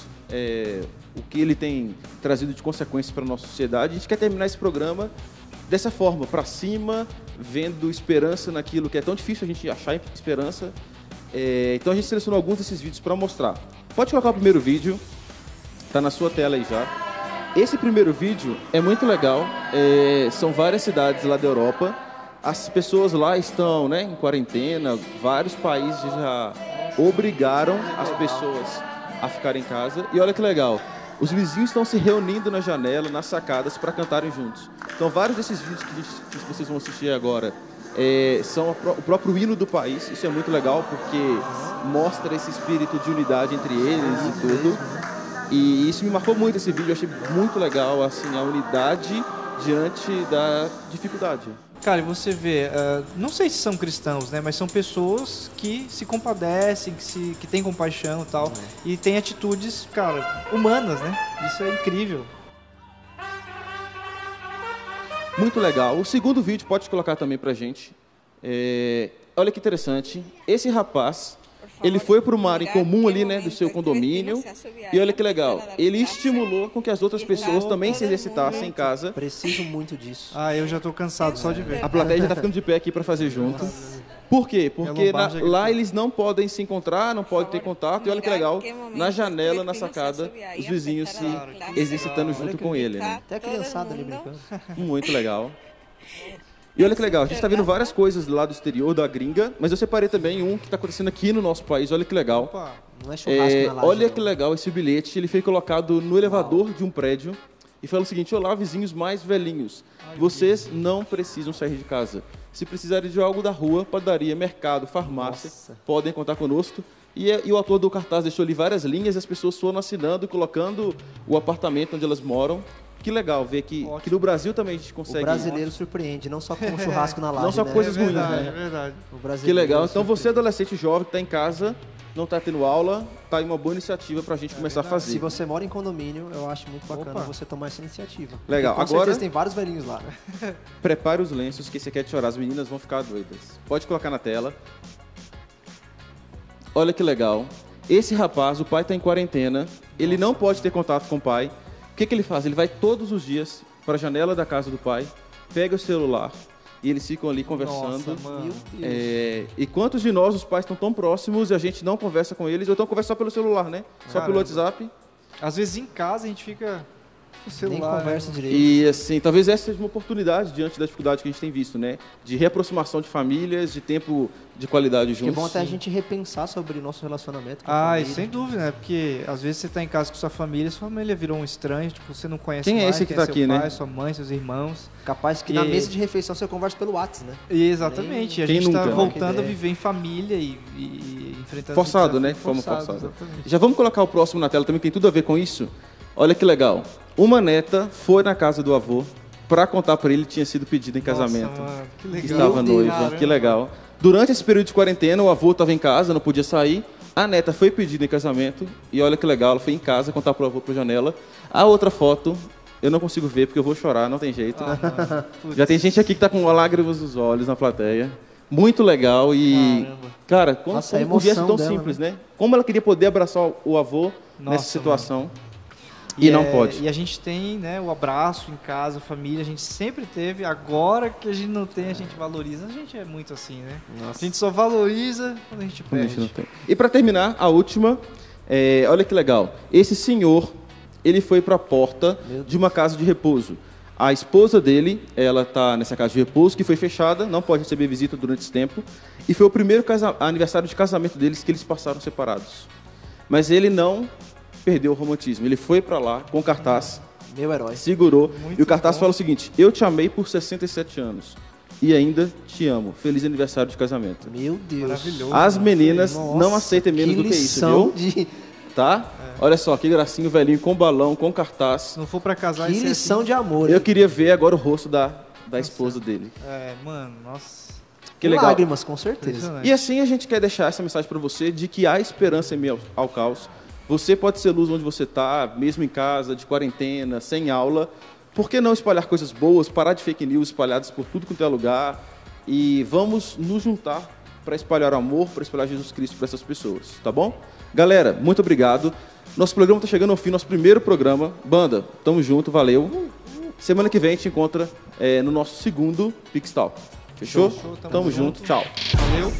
o que ele tem trazido de consequências para a nossa sociedade. A gente quer terminar esse programa dessa forma, para cima, vendo esperança naquilo que é tão difícil a gente achar esperança. Então a gente selecionou alguns desses vídeos para mostrar. Pode colocar o primeiro vídeo, tá na sua tela aí já. Esse primeiro vídeo é muito legal, são várias cidades lá da Europa. As pessoas lá estão, né, em quarentena, vários países já obrigaram as pessoas a ficar em casa. E olha que legal, os vizinhos estão se reunindo na janela, nas sacadas, para cantarem juntos. Então, vários desses vídeos que vocês vão assistir agora são o próprio hino do país. Isso é muito legal, porque mostra esse espírito de unidade entre eles e tudo. E isso me marcou muito, esse vídeo. Eu achei muito legal, assim, a unidade diante da dificuldade. Cara, e você vê, não sei se são cristãos, né, mas são pessoas que se compadecem, que têm compaixão e tal, e têm atitudes, cara, humanas, né? Isso é incrível. Muito legal. O segundo vídeo pode colocar também pra gente. Olha que interessante. Esse rapaz, Ele foi para uma área em comum ali, né, do seu condomínio. E olha que legal, ele estimulou com que as outras pessoas também se exercitassem em casa. Preciso muito disso. Ah, eu já tô cansado só de ver. A plateia já está ficando de pé aqui para fazer junto. Por quê? Porque lá eles não podem se encontrar, não podem ter contato. E olha que legal, na janela, na sacada, os vizinhos se exercitando junto com ele, né? Até a criançada ali brincando. Muito legal. E olha que legal, a gente está vendo várias coisas lá do exterior, da gringa, mas eu separei também um que está acontecendo aqui no nosso país. Olha que legal. Opa. Não é churrasco na laje, Olha não. que legal esse bilhete. Ele foi colocado no elevador de um prédio e fala o seguinte: olá, vizinhos mais velhinhos. Vocês não precisam sair de casa. Se precisarem de algo da rua, padaria, mercado, farmácia, podem contar conosco. E o autor do cartaz deixou ali várias linhas e as pessoas foram assinando e colocando o apartamento onde elas moram. Que legal ver que no Brasil também a gente consegue... O brasileiro surpreende, não só com o churrasco na laje, Não só né? coisas ruins, verdade, né? é verdade. O brasileiro Que legal. Então surpreende. você, adolescente jovem, que está em casa, não está tendo aula, tá aí uma boa iniciativa para a gente começar a fazer. Se você mora em condomínio, eu acho muito bacana Opa. você tomar essa iniciativa. Legal. Porque com Agora- certeza tem vários velhinhos lá. Prepare os lenços, que esse aqui é de chorar. As meninas vão ficar doidas. Pode colocar na tela. Olha que legal. Esse rapaz, o pai está em quarentena. Ele não pode ter contato com o pai. O que ele faz? Ele vai todos os dias para a janela da casa do pai, pega o celular e eles ficam ali conversando. Nossa, mano. E quantos de nós, os pais, estão tão próximos e a gente não conversa com eles, ou então conversa só pelo celular, né? Só pelo Caramba. WhatsApp. Às vezes em casa a gente fica com o Nem celular. conversa né? direito. E assim, talvez essa seja uma oportunidade diante da dificuldade que a gente tem visto, né? De reaproximação de famílias, de tempo de qualidade Que é juntos. bom até a gente repensar sobre o nosso relacionamento com a Ah, e família. sem dúvida, né? Porque às vezes você tá em casa com sua família virou um estranho, tipo, você não conhece Quem é mais, esse que quem tá seu aqui, né? pai, sua mãe, seus irmãos. Capaz que E na aí? mesa de refeição você conversa pelo WhatsApp, né? E exatamente, a Quem gente tá nunca, né? voltando Que a ideia. viver em família e enfrentando Forçado, esse né? desafio De forma forçada. exatamente. Já vamos colocar o próximo na tela também, que tem tudo a ver com isso. Olha que legal. Uma neta foi na casa do avô para contar para ele que tinha sido pedido em casamento. Nossa, mano, que legal. Que estava Meu Deus, noiva. caramba. Que legal. Durante esse período de quarentena, o avô estava em casa, não podia sair. A neta foi pedida em casamento. E olha que legal, ela foi em casa contar pro avô pela janela. A outra foto, eu não consigo ver porque eu vou chorar, não tem jeito. Ah, mano, putz. Já tem gente aqui que tá com lágrimas nos olhos na plateia. Muito legal e... Caramba. Cara, como, Nossa, a como podia ser emoção tão dela, simples, né? Como ela queria poder abraçar o avô nessa Nossa, situação. E não pode. E a gente tem, né, o abraço em casa, a família, a gente sempre teve. Agora que a gente não tem, a gente valoriza. A gente é muito assim, né? A gente só valoriza quando a gente Quando a gente não perde. tem. E para terminar, a última, olha que legal. Esse senhor, ele foi para a porta de uma casa de repouso. A esposa dele, ela está nessa casa de repouso, que foi fechada, não pode receber visita durante esse tempo. E foi o primeiro aniversário de casamento deles que eles passaram separados. Mas ele não perdeu o romantismo. Ele foi para lá com cartaz, Meu herói. segurou. Muito E o cartaz bom. fala o seguinte: eu te amei por 67 anos. E ainda te amo. Feliz aniversário de casamento. Meu Deus. Maravilhoso. As meninas Nossa, não aceitem menos do que isso, lição viu? de... Tá? Olha só, que gracinho, velhinho, com balão, com cartaz. Se não for pra casar, Que isso é lição de amor. Eu hein? queria ver agora o rosto da esposa dele. assim. É, mano, nossa. Que legal. Lágrimas, com certeza. Impressionante. E assim a gente quer deixar essa mensagem para você de que há esperança em meio ao caos. Você pode ser luz onde você está, mesmo em casa, de quarentena, sem aula. Por que não espalhar coisas boas, parar de fake news espalhadas por tudo quanto é lugar? E vamos nos juntar para espalhar amor, para espalhar Jesus Cristo para essas pessoas, tá bom? Galera, muito obrigado. Nosso programa está chegando ao fim, nosso primeiro programa. Banda, tamo junto, valeu. Semana que vem a gente encontra no nosso segundo Pix Talk. Fechou? Fechou, Tamo junto, tchau. Valeu.